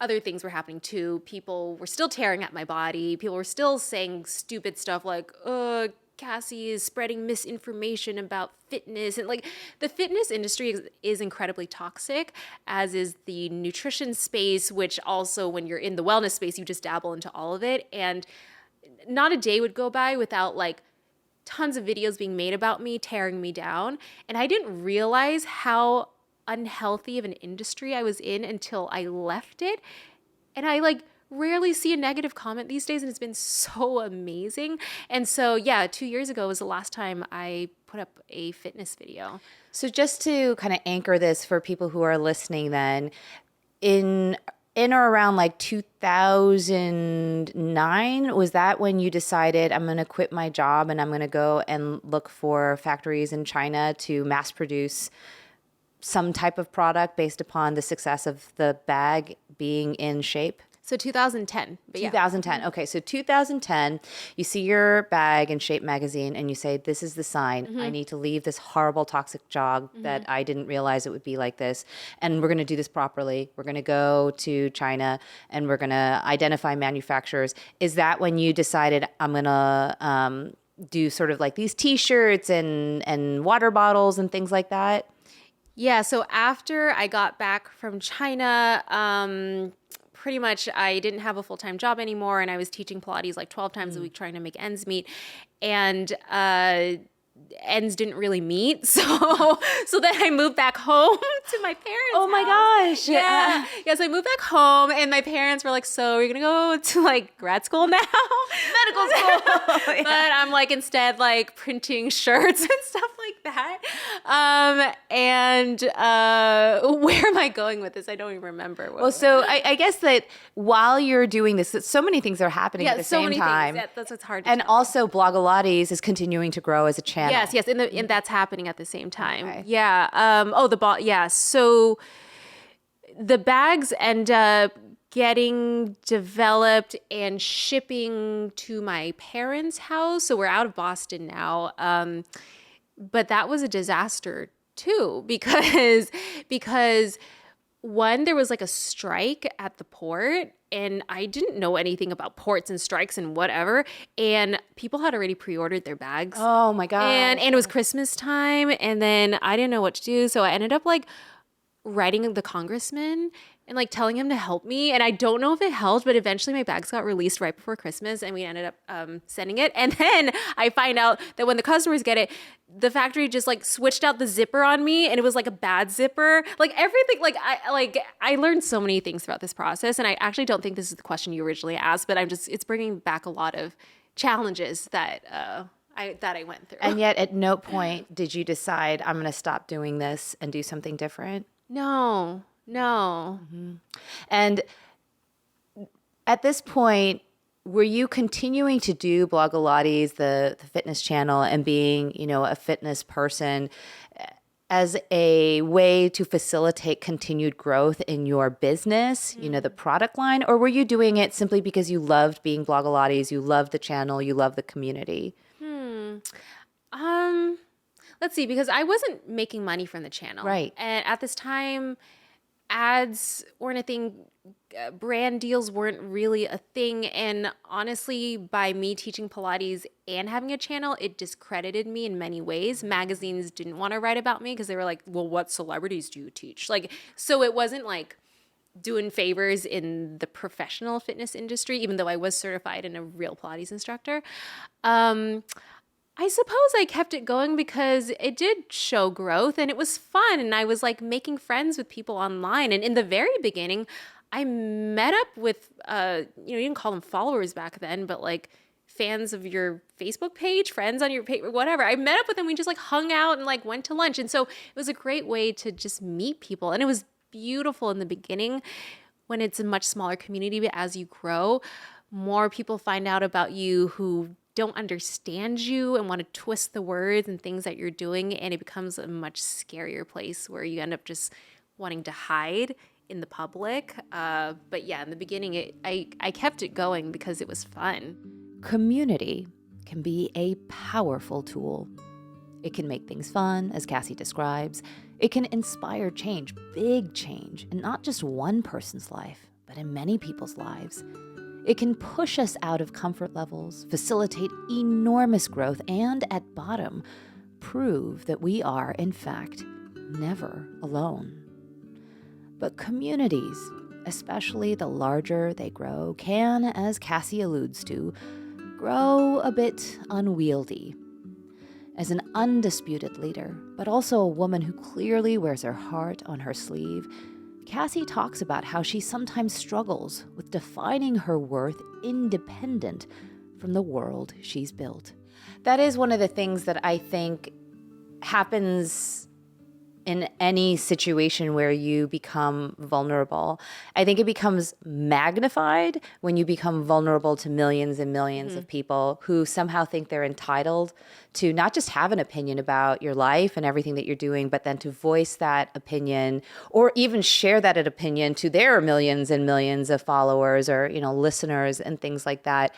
other things were happening too. People were still tearing at my body. People were still saying stupid stuff like, Cassey is spreading misinformation about fitness. And like the fitness industry is incredibly toxic, as is the nutrition space, which also when you're in the wellness space, you just dabble into all of it. And not a day would go by without like tons of videos being made about me, tearing me down. And I didn't realize how unhealthy of an industry I was in until I left it. And I like rarely see a negative comment these days, and it's been so amazing. And so, yeah, 2 years ago was the last time I put up a fitness video. So just to kind of anchor this for people who are listening then, in or around like 2009, was that when you decided I'm going to quit my job and I'm going to go and look for factories in China to mass produce some type of product based upon the success of the bag being in shape? So 2010. But 2010. Okay, so 2010, you see your bag in Shape magazine and you say, this is the sign. I need to leave this horrible toxic job that I didn't realize it would be like this. And we're going to do this properly. We're going to go to China and we're going to identify manufacturers. Is that when you decided I'm going to do sort of like these T-shirts and water bottles and things like that? Yeah, so after I got back from China, pretty much I didn't have a full-time job anymore, and I was teaching Pilates like 12 times a week trying to make ends meet. And ends didn't really meet. So then I moved back home to my parents' Oh my house. gosh. Yeah. Yes, I moved back home, and my parents were like, so you're going to go to like grad school now? Medical school. But I'm like instead like printing shirts and stuff like that. Where am I going with this? I don't even remember. Well, so I guess that while you're doing this, so many things are happening at the so same many time. Things. That's what's hard to And tell. also Blogilates is continuing to grow as a channel. Yes, and that's happening at the same time. Okay. Yeah. Yeah. So the bags end up getting developed and shipping to my parents' house. So we're out of Boston now. But that was a disaster too, because one, there was like a strike at the port, and I didn't know anything about ports and strikes and whatever. And people had already pre-ordered their bags. Oh my God. And it was Christmas time, and then I didn't know what to do. So I ended up like writing the congressman and like telling him to help me. And I don't know if it helped, but eventually my bags got released right before Christmas, and we ended up sending it. And then I find out that when the customers get it, the factory just like switched out the zipper on me, and it was like a bad zipper. Like everything, I learned so many things throughout this process. And I actually don't think this is the question you originally asked, but it's bringing back a lot of challenges that I went through. And yet at no point did you decide I'm going to stop doing this and do something different? No. And at this point, were you continuing to do Blogilates, the fitness channel, and being, a fitness person as a way to facilitate continued growth in your business, the product line? Or were you doing it simply because you loved being Blogilates, you loved the channel, you loved the community? Let's see, because I wasn't making money from the channel. Right. And at this time, ads weren't a thing. Brand deals weren't really a thing. And honestly, by me teaching Pilates and having a channel, it discredited me in many ways. Magazines didn't want to write about me because they were like, well, what celebrities do you teach? So it wasn't like doing favors in the professional fitness industry, even though I was certified and a real Pilates instructor. I suppose I kept it going because it did show growth and it was fun, and I was like making friends with people online. And in the very beginning, I met up with, you didn't call them followers back then, but like fans of your Facebook page, friends on your page, whatever. I met up with them. We just like hung out and like went to lunch. And so it was a great way to just meet people. And it was beautiful in the beginning when it's a much smaller community, but as you grow, more people find out about you who don't understand you and want to twist the words and things that you're doing. And it becomes a much scarier place where you end up just wanting to hide in the public. But yeah, in the beginning, I kept it going because it was fun. Community can be a powerful tool. It can make things fun, as Cassey describes. It can inspire change, big change, in not just one person's life, but in many people's lives. It can push us out of comfort levels, facilitate enormous growth, and at bottom, prove that we are, in fact, never alone. But communities, especially the larger they grow, can, as Cassey alludes to, grow a bit unwieldy. As an undisputed leader, but also a woman who clearly wears her heart on her sleeve, Cassey talks about how she sometimes struggles with defining her worth independent from the world she's built. That is one of the things that I think happens in any situation where you become vulnerable. I think it becomes magnified when you become vulnerable to millions and millions of people who somehow think they're entitled to not just have an opinion about your life and everything that you're doing, but then to voice that opinion or even share that opinion to their millions and millions of followers or, listeners and things like that.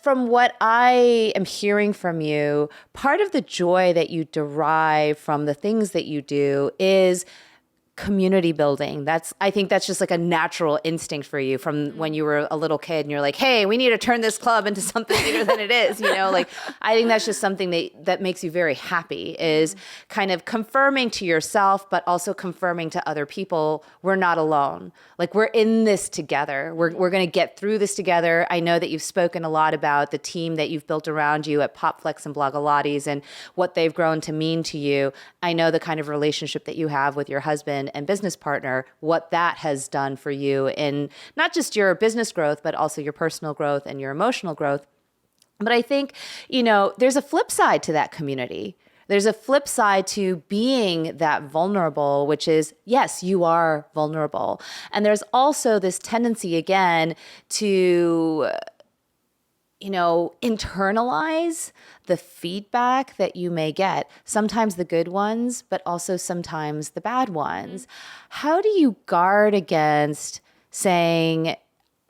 From what I am hearing from you, part of the joy that you derive from the things that you do is community building. I think that's just like a natural instinct for you from when you were a little kid and you're like, hey, we need to turn this club into something bigger than it is. Like, I think that's just something that makes you very happy, is kind of confirming to yourself, but also confirming to other people, we're not alone. Like, we're in this together. We're going to get through this together. I know that you've spoken a lot about the team that you've built around you at PopFlex and Blogilates and what they've grown to mean to you. I know the kind of relationship that you have with your husband and business partner, what that has done for you in not just your business growth, but also your personal growth and your emotional growth. But I think, there's a flip side to that community. There's a flip side to being that vulnerable, which is, yes, you are vulnerable. And there's also this tendency, again, to internalize the feedback that you may get, sometimes the good ones, but also sometimes the bad ones. How do you guard against saying,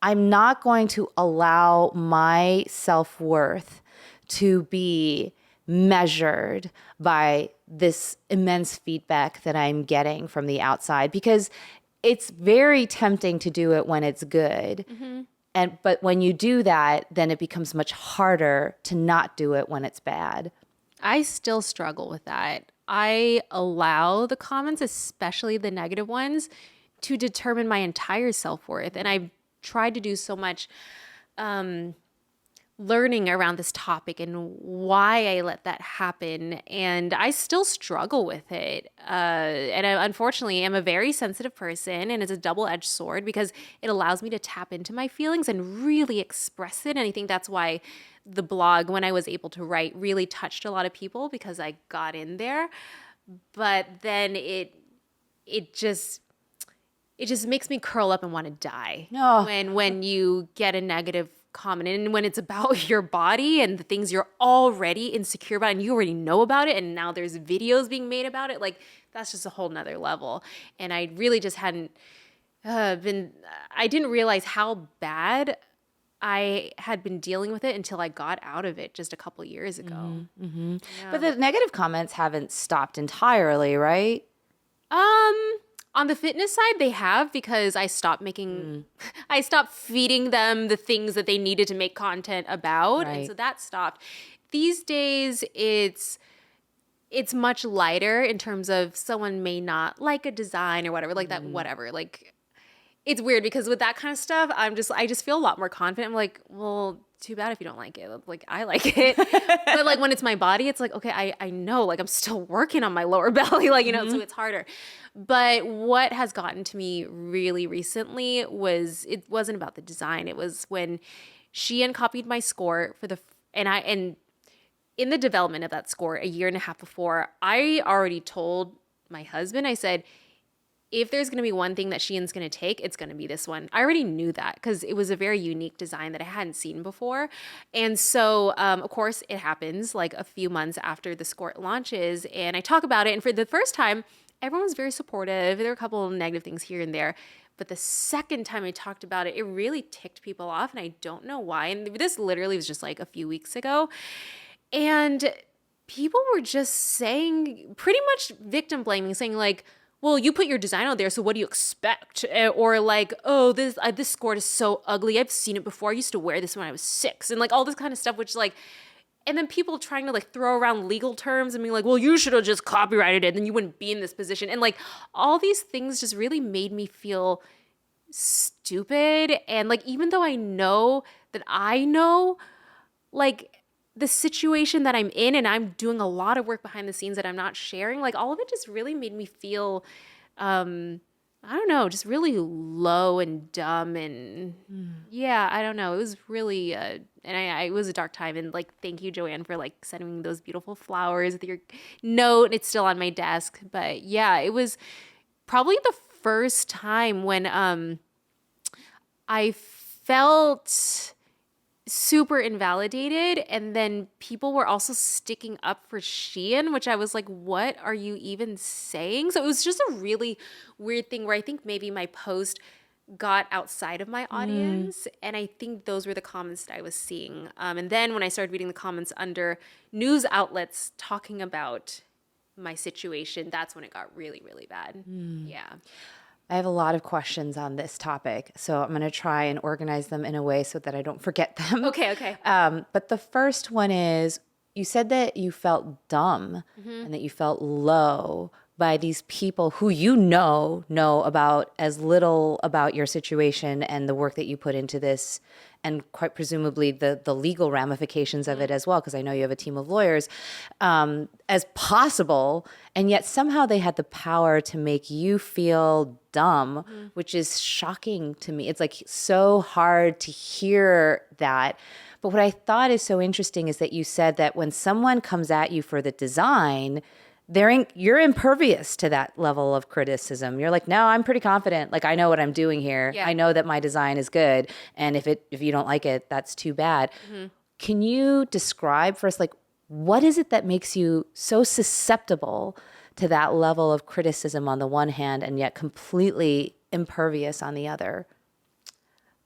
I'm not going to allow my self-worth to be measured by this immense feedback that I'm getting from the outside? Because it's very tempting to do it when it's good. But when you do that, then it becomes much harder to not do it when it's bad. I still struggle with that. I allow the comments, especially the negative ones, to determine my entire self-worth. And I've tried to do so much learning around this topic and why I let that happen. And I still struggle with it. And I, unfortunately, am a very sensitive person, and it's a double-edged sword because it allows me to tap into my feelings and really express it. And I think that's why the blog, when I was able to write, really touched a lot of people because I got in there. But then it just makes me curl up and want to die when you get a negative comment, and when it's about your body and the things you're already insecure about and you already know about it, and now there's videos being made about it, like, that's just a whole nother level. And I really just hadn't I didn't realize how bad I had been dealing with it until I got out of it just a couple years ago. Yeah. But the negative comments haven't stopped entirely, right? On the fitness side, they have, because I stopped feeding them the things that they needed to make content about. Right. And so that stopped. These days, it's much lighter in terms of someone may not like a design or whatever, like that, whatever. Like, it's weird because with that kind of stuff, I just feel a lot more confident. I'm like, well, too bad if you don't like it. Like, I like it. But like when it's my body, it's like, okay, I know, like, I'm still working on my lower belly, like, so it's harder. But what has gotten to me really recently it wasn't about the design. It was when Shein copied my score and in the development of that score a year and a half before, I already told my husband, I said, if there's going to be one thing that Shein's going to take, it's going to be this one. I already knew that because it was a very unique design that I hadn't seen before. And so, of course, it happens like a few months after the skirt launches. And I talk about it. And for the first time, everyone was very supportive. There were a couple of negative things here and there. But the second time I talked about it, it really ticked people off. And I don't know why. And this literally was just like a few weeks ago. And people were just saying, pretty much victim blaming, saying like, well, you put your design out there, so what do you expect? Or like, oh, this skirt is so ugly. I've seen it before. I used to wear this when I was 6. And like all this kind of stuff, which like, and then people trying to like throw around legal terms and being like, well, you should have just copyrighted it, then you wouldn't be in this position. And like all these things just really made me feel stupid. And like, even though I know that I know, like, the situation that I'm in and I'm doing a lot of work behind the scenes that I'm not sharing, like all of it just really made me feel, I don't know, just really low and dumb. And yeah, I don't know. It was really, it was a dark time. And like, thank you, Joanne, for like sending those beautiful flowers with your note. It's still on my desk. But yeah, it was probably the first time when I felt super invalidated, and then people were also sticking up for Shein, which I was like, what are you even saying? So it was just a really weird thing where I think maybe my post got outside of my audience, and I think those were the comments that I was seeing. And then when I started reading the comments under news outlets talking about my situation, that's when it got really, really bad. Yeah. I have a lot of questions on this topic, so I'm going to try and organize them in a way so that I don't forget them. Okay. But the first one is, you said that you felt dumb and that you felt low by these people who know about as little about your situation and the work that you put into this, and quite presumably the legal ramifications of it as well, because I know you have a team of lawyers, as possible. And yet somehow they had the power to make you feel dumb, which is shocking to me. It's like so hard to hear that. But what I thought is so interesting is that you said that when someone comes at you for the design, you're impervious to that level of criticism. You're like, no, I'm pretty confident. Like, I know what I'm doing here. Yeah. I know that my design is good. And if you don't like it, that's too bad. Can you describe for us, like, what is it that makes you so susceptible to that level of criticism on the one hand and yet completely impervious on the other?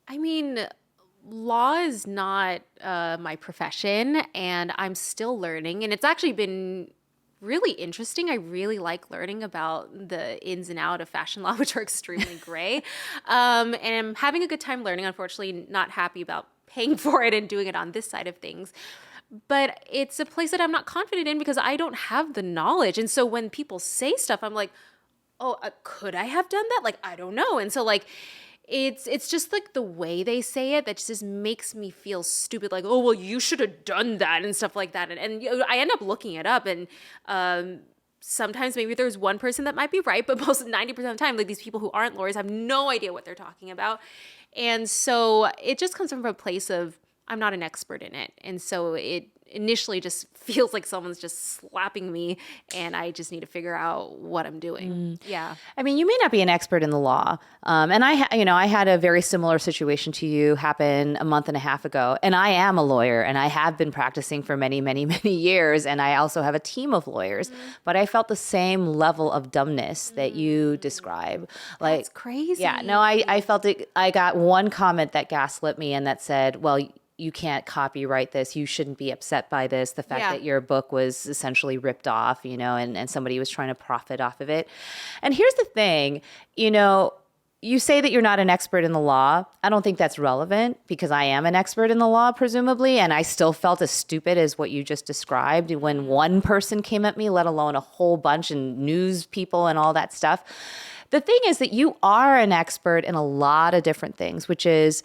I mean, law is not my profession, and I'm still learning. And it's actually been really interesting. I really like learning about the ins and out of fashion law, which are extremely gray. And I'm having a good time learning. Unfortunately, not happy about paying for it and doing it on this side of things. But it's a place that I'm not confident in because I don't have the knowledge. And so when people say stuff, I'm like, oh, could I have done that? Like, I don't know. And so like, it's just like the way they say it that just makes me feel stupid. Like, oh, well, you should have done that and stuff like that. And you know, I end up looking it up, and sometimes maybe there's one person that might be right, but most 90% of the time, like these people who aren't lawyers have no idea what they're talking about. And so it just comes from a place of, I'm not an expert in it. And so it initially just feels like someone's just slapping me and I just need to figure out what I'm doing. Yeah. I mean, you may not be an expert in the law. And I had a very similar situation to you happen a month and a half ago. And I am a lawyer and I have been practicing for many, many, many years. And I also have a team of lawyers, but I felt the same level of dumbness that you describe. Like, That's crazy. Yeah, no, I felt it. I got one comment that gaslit me and that said, well, you can't copyright this. You shouldn't be upset by this. The fact that your book was essentially ripped off, and somebody was trying to profit off of it. And here's the thing, you say that you're not an expert in the law. I don't think that's relevant because I am an expert in the law, presumably. And I still felt as stupid as what you just described when one person came at me, let alone a whole bunch and news people and all that stuff. The thing is that you are an expert in a lot of different things, which is,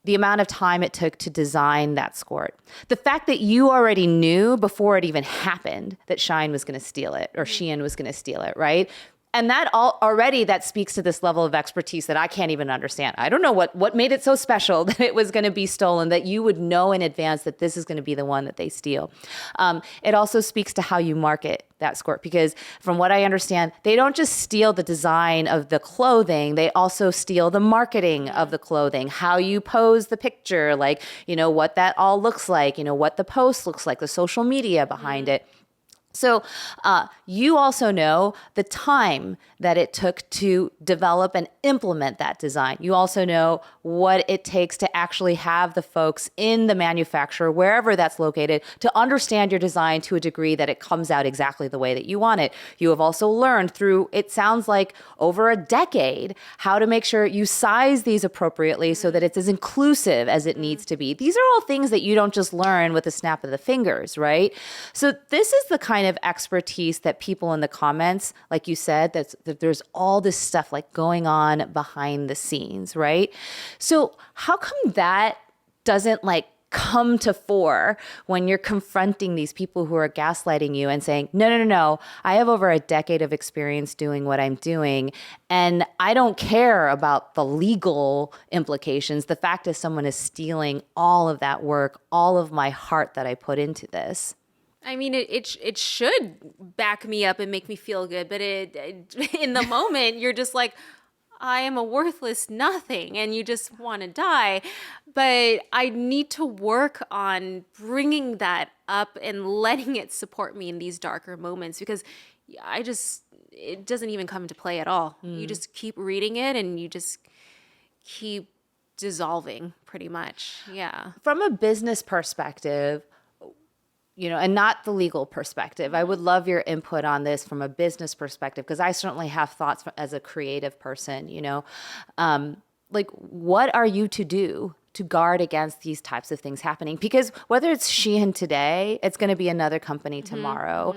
the amount of time it took to design that skirt. The fact that you already knew before it even happened that Shein was going to steal it or Shein was going to steal it, right? And that already that speaks to this level of expertise that I can't even understand. I don't know what made it so special that it was going to be stolen, that you would know in advance that this is going to be the one that they steal. It also speaks to how you market that skirt, because from what I understand, they don't just steal the design of the clothing, they also steal the marketing of the clothing, how you pose the picture, like, what that all looks like, what the post looks like, the social media behind it. So you also know the time that it took to develop and implement that design. You also know what it takes to actually have the folks in the manufacturer, wherever that's located, to understand your design to a degree that it comes out exactly the way that you want it. You have also learned through, it sounds like over a decade, how to make sure you size these appropriately so that it's as inclusive as it needs to be. These are all things that you don't just learn with a snap of the fingers, right? So this is the kind of expertise that people in the comments, like you said, that there's all this stuff like going on behind the scenes, right? So how come that doesn't like come to fore when you're confronting these people who are gaslighting you and saying, no, I have over a decade of experience doing what I'm doing, and I don't care about the legal implications. The fact is someone is stealing all of that work, all of my heart that I put into this. I mean, it should back me up and make me feel good, but in the moment, you're just like, I am a worthless nothing, and you just want to die. But I need to work on bringing that up and letting it support me in these darker moments, because it doesn't even come into play at all. You just keep reading it and you just keep dissolving pretty much. Yeah. From a business perspective, and not the legal perspective, I would love your input on this from a business perspective, because I certainly have thoughts as a creative person, like what are you to do to guard against these types of things happening? Because whether it's Shein today, it's going to be another company tomorrow.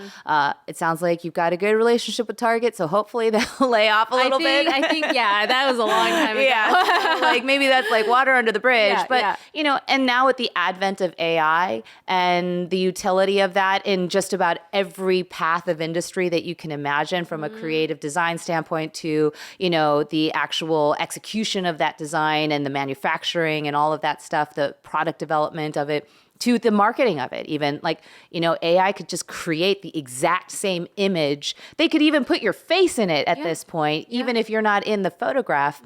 It sounds like you've got a good relationship with Target, so hopefully they'll lay off a little bit. I think, yeah, that was a long time ago. Yeah, like maybe that's like water under the bridge. And now with the advent of AI and the utility of that in just about every path of industry that you can imagine, from a creative design standpoint to, the actual execution of that design and the manufacturing and all of that stuff, the product development of it, to the marketing of it. Even like, AI could just create the exact same image. They could even put your face in it at this point, even if you're not in the photograph.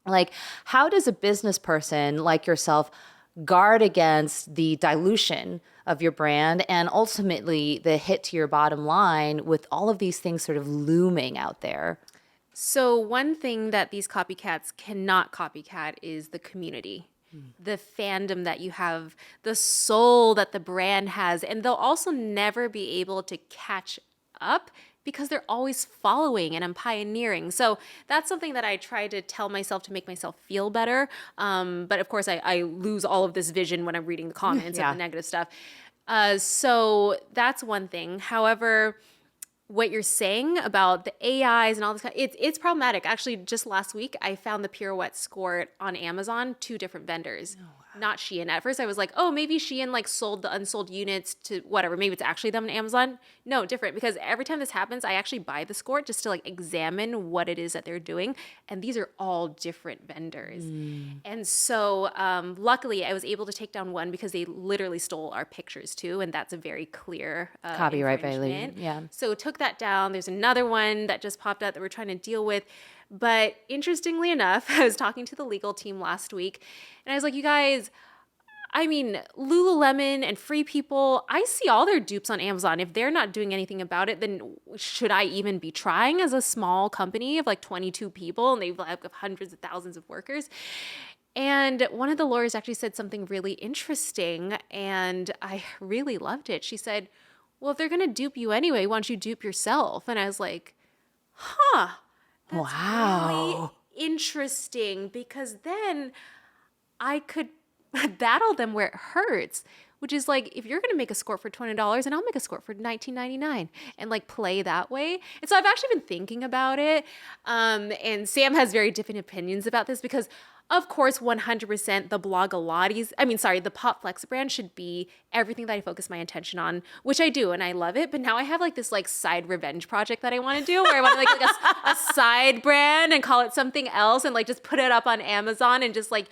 Like, how does a business person like yourself guard against the dilution of your brand and ultimately the hit to your bottom line with all of these things sort of looming out there? So one thing that these copycats cannot copycat is the community. The fandom that you have, the soul that the brand has, and they'll also never be able to catch up because they're always following and I'm pioneering. So that's something that I try to tell myself to make myself feel better. But of course, I lose all of this vision when I'm reading the comments of the negative stuff. So that's one thing. However, what you're saying about the AIs and all this, it's problematic. Actually, just last week, I found the Pirouette skirt on Amazon, 2 different vendors. Oh, wow. Not Shein. At first, I was like, oh, maybe Shein like sold the unsold units to whatever. Maybe it's actually them on Amazon. No, different. Because every time this happens, I actually buy the skirt just to like examine what it is that they're doing. And these are all different vendors. And so luckily, I was able to take down one because they literally stole our pictures too. And that's a very clear copyright violation. Yeah. So took that down. There's another one that just popped up that we're trying to deal with. But interestingly enough, I was talking to the legal team last week and I was like, you guys, I mean, Lululemon and Free People, I see all their dupes on Amazon. If they're not doing anything about it, then should I even be trying as a small company of like 22 people and they've like hundreds of thousands of workers? And one of the lawyers actually said something really interesting and I really loved it. She said, well, if they're going to dupe you anyway, why don't you dupe yourself? And I was like, huh. That's really interesting, because then I could battle them where it hurts, which is like, if you're going to make a skirt for $20 and I'll make a skirt for $19.99 and like play that way. And so I've actually been thinking about it. And Sam has very different opinions about this because Of course, 100% the the PopFlex brand should be everything that I focus my attention on, which I do and I love it. But now I have like this like side revenge project that I want to do where I want to like a side brand and call it something else and like just put it up on Amazon and just like,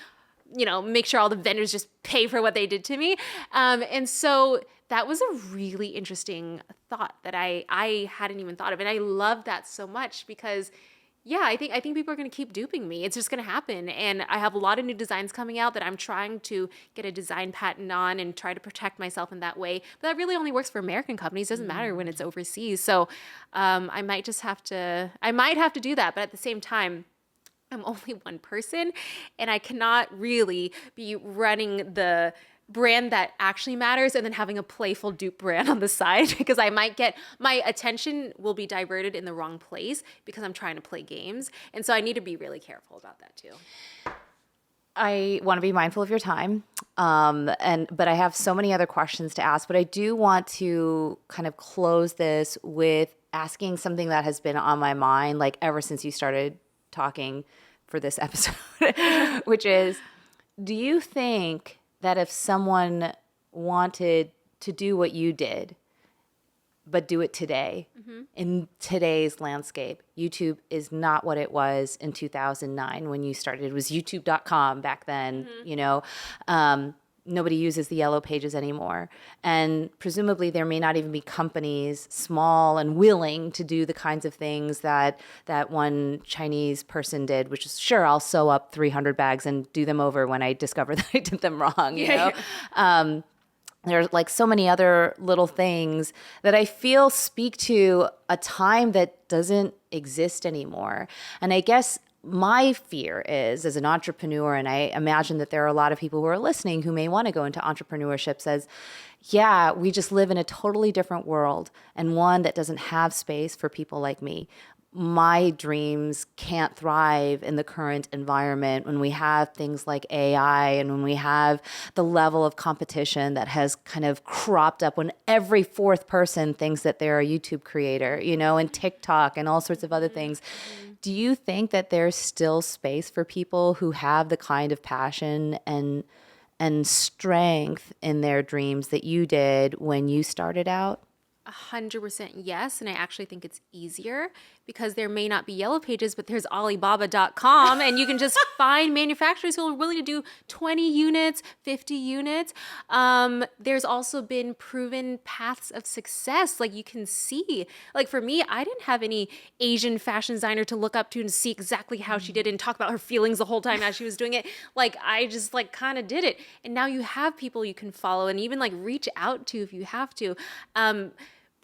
make sure all the vendors just pay for what they did to me. And so that was a really interesting thought that I hadn't even thought of. And I love that so much because I think people are going to keep duping me. It's just going to happen. And I have a lot of new designs coming out that I'm trying to get a design patent on and try to protect myself in that way. But that really only works for American companies. It doesn't matter when it's overseas. So I might have to do that. But at the same time, I'm only one person and I cannot really be running the brand that actually matters and then having a playful dupe brand on the side because my attention will be diverted in the wrong place because I'm trying to play games. And so I need to be really careful about that too. I want to be mindful of your time. But I have so many other questions to ask, but I do want to kind of close this with asking something that has been on my mind, like ever since you started talking for this episode, which is, do you think that if someone wanted to do what you did, but do it today, in today's landscape, YouTube is not what it was in 2009 when you started. It was youtube.com back then, nobody uses the yellow pages anymore. And presumably there may not even be companies small and willing to do the kinds of things that one Chinese person did, which is, sure, I'll sew up 300 bags and do them over when I discover that I did them wrong, you know? There's like so many other little things that I feel speak to a time that doesn't exist anymore. And I guess my fear is, as an entrepreneur, and I imagine that there are a lot of people who are listening who may want to go into entrepreneurship, says, yeah, we just live in a totally different world and one that doesn't have space for people like me. My dreams can't thrive in the current environment when we have things like AI and when we have the level of competition that has kind of cropped up when every fourth person thinks that they're a YouTube creator, and TikTok and all sorts of other things. Do you think that there's still space for people who have the kind of passion and strength in their dreams that you did when you started out? 100% yes. And I actually think it's easier because there may not be yellow pages, but there's Alibaba.com and you can just find manufacturers who are willing to do 20 units, 50 units. There's also been proven paths of success. Like you can see, like for me, I didn't have any Asian fashion designer to look up to and see exactly how she did it and talk about her feelings the whole time as she was doing it. Like I just like kind of did it. And now you have people you can follow and even like reach out to if you have to.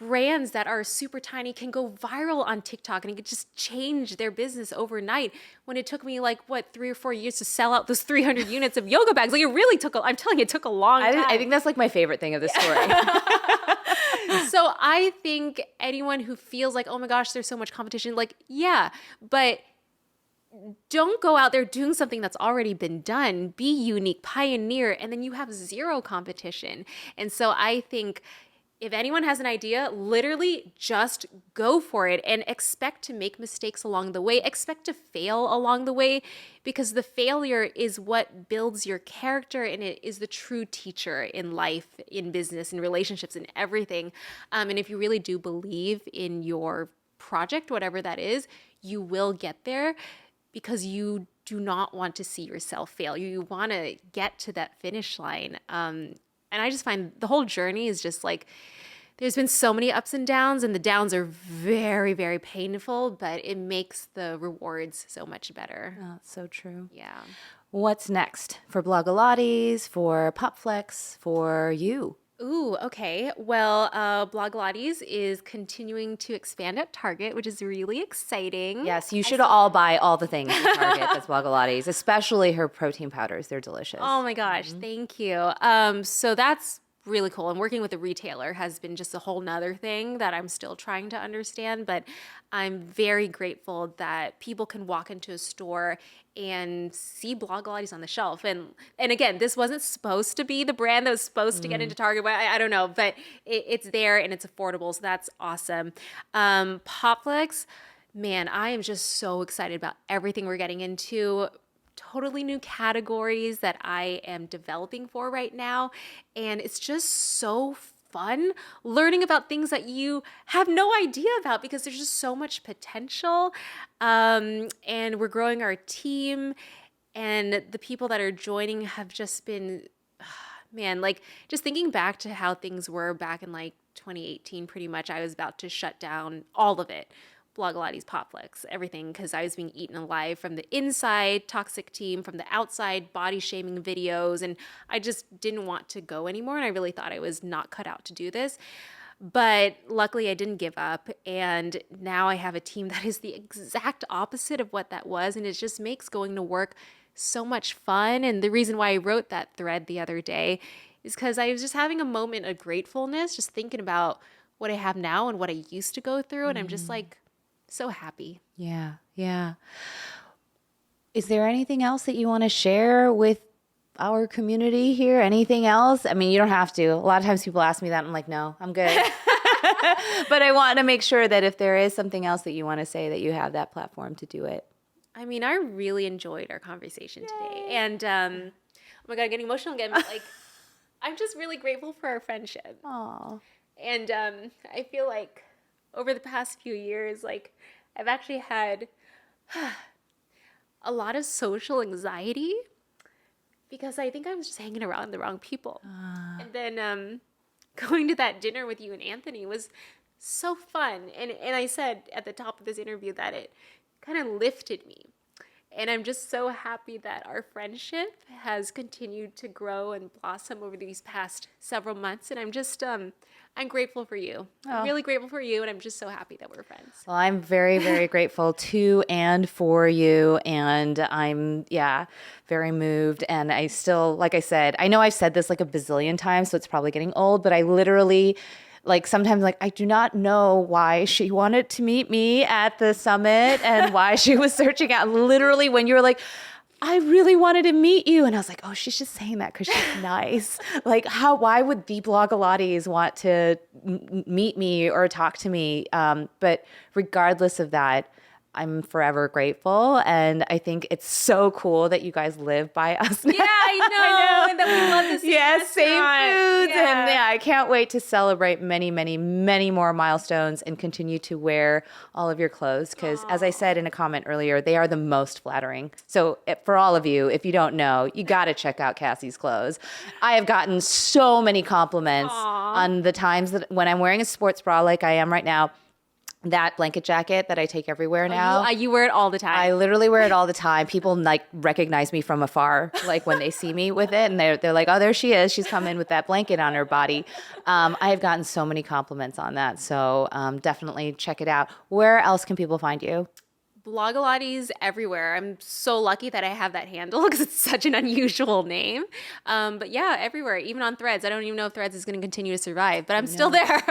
Brands that are super tiny can go viral on TikTok and it could just change their business overnight when it took me 3 or 4 years to sell out those 300 units of yoga bags. Like it really I'm telling you, it took a long time. I think that's like my favorite thing of this story. So I think anyone who feels like, oh my gosh, there's so much competition, but don't go out there doing something that's already been done. Be unique, pioneer, and then you have zero competition. And so I think if anyone has an idea, literally just go for it and expect to make mistakes along the way. Expect to fail along the way because the failure is what builds your character and it is the true teacher in life, in business, in relationships, in everything. And if you really do believe in your project, whatever that is, you will get there because you do not want to see yourself fail. You want to get to that finish line. And I just find the whole journey is just like, there's been so many ups and downs, and the downs are very, very painful, but it makes the rewards so much better. Oh, it's so true. Yeah. What's next for Blogilates, for PopFlex, for you? Ooh, okay. Well, Blogilates is continuing to expand at Target, which is really exciting. Yes, you should all buy all the things at Target that's Blogilates, especially her protein powders. They're delicious. Oh my gosh, thank you. So that's really cool. And working with a retailer has been just a whole nother thing that I'm still trying to understand, but I'm very grateful that people can walk into a store and see Blogilates on the shelf. And again, this wasn't supposed to be the brand that was supposed to get into Target, but I don't know, but it's there and it's affordable. So that's awesome. PopFlex, man, I am just so excited about everything we're getting into. totally new categories that I am developing for right now. And it's just so fun learning about things that you have no idea about because there's just so much potential. And we're growing our team, and the people that are joining have just been, man, like just thinking back to how things were back in like 2018, pretty much, I was about to shut down all of it. Blogilates, PopFlex, everything, because I was being eaten alive from the inside, toxic team, from the outside, body shaming videos, and I just didn't want to go anymore, and I really thought I was not cut out to do this. But luckily, I didn't give up, and now I have a team that is the exact opposite of what that was, and it just makes going to work so much fun. And the reason why I wrote that thread the other day is because I was just having a moment of gratefulness, just thinking about what I have now and what I used to go through, and I'm just like, so happy. Yeah. Yeah. Is there anything else that you want to share with our community here? Anything else? I mean, you don't have to. A lot of times people ask me that. I'm like, no, I'm good. But I want to make sure that if there is something else that you want to say, that you have that platform to do it. I mean, I really enjoyed our conversation today. And oh my God, I'm getting emotional again. But like, I'm just really grateful for our friendship. Aww. And I feel like over the past few years, like I've actually had a lot of social anxiety because I think I was just hanging around the wrong people. And then going to that dinner with you and Anthony was so fun. And I said at the top of this interview that it kind of lifted me. And I'm just so happy that our friendship has continued to grow and blossom over these past several months. And I'm just, I'm grateful for you. I'm really grateful for you. And I'm just so happy that we're friends. Well, I'm very, very grateful to and for you. And I'm, very moved. And I still, like I said, I know I've said this like a bazillion times, so it's probably getting old, but I literally, like sometimes like I do not know why she wanted to meet me at the summit and why she was searching out. Literally when you were like, I really wanted to meet you. And I was like, oh, she's just saying that because she's nice. Like why would the Blogilates want to meet me or talk to me? But regardless of that, I'm forever grateful. And I think it's so cool that you guys live by us now. Yeah, I know. And that we love the same same foods. Yeah. And I can't wait to celebrate many, many, many more milestones and continue to wear all of your clothes. Because as I said in a comment earlier, they are the most flattering. So for all of you, if you don't know, you got to check out Cassey's clothes. I have gotten so many compliments on the times that when I'm wearing a sports bra like I am right now, that blanket jacket that I take everywhere now. You wear it all the time. I literally wear it all the time. People like recognize me from afar, like when they see me with it, and they're like, "Oh, there she is. She's come in with that blanket on her body." I have gotten so many compliments on that, so definitely check it out. Where else can people find you? Blogilates everywhere. I'm so lucky that I have that handle because it's such an unusual name. But yeah, everywhere, even on Threads. I don't even know if Threads is going to continue to survive, but I'm still there.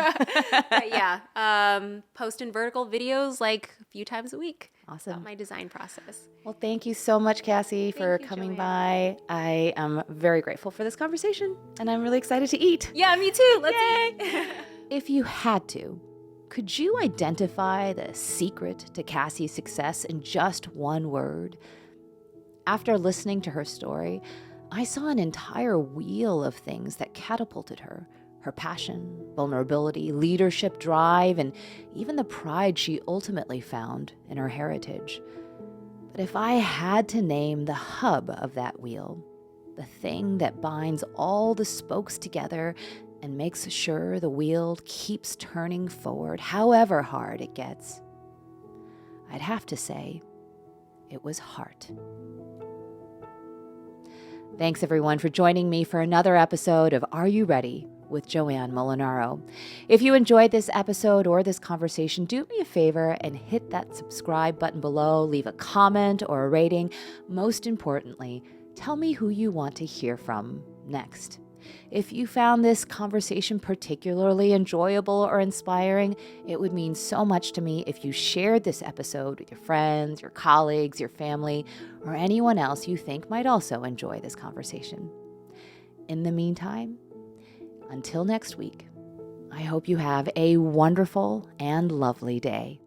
But yeah, posting vertical videos like a few times a week. Awesome. About my design process. Well, thank you so much, Cassey, for coming Joanne. by. I am very grateful for this conversation, and I'm really excited to eat. Yeah, me too. Let's eat. If you had to, could you identify the secret to Cassey's success in just one word? After listening to her story, I saw an entire wheel of things that catapulted her. Her passion, vulnerability, leadership, drive, and even the pride she ultimately found in her heritage. But if I had to name the hub of that wheel, the thing that binds all the spokes together and makes sure the wheel keeps turning forward, however hard it gets, I'd have to say it was heart. Thanks, everyone, for joining me for another episode of Are You Ready? With Joanne Molinaro. If you enjoyed this episode or this conversation, do me a favor and hit that subscribe button below, leave a comment or a rating. Most importantly, tell me who you want to hear from next. If you found this conversation particularly enjoyable or inspiring, it would mean so much to me if you shared this episode with your friends, your colleagues, your family, or anyone else you think might also enjoy this conversation. In the meantime, until next week, I hope you have a wonderful and lovely day.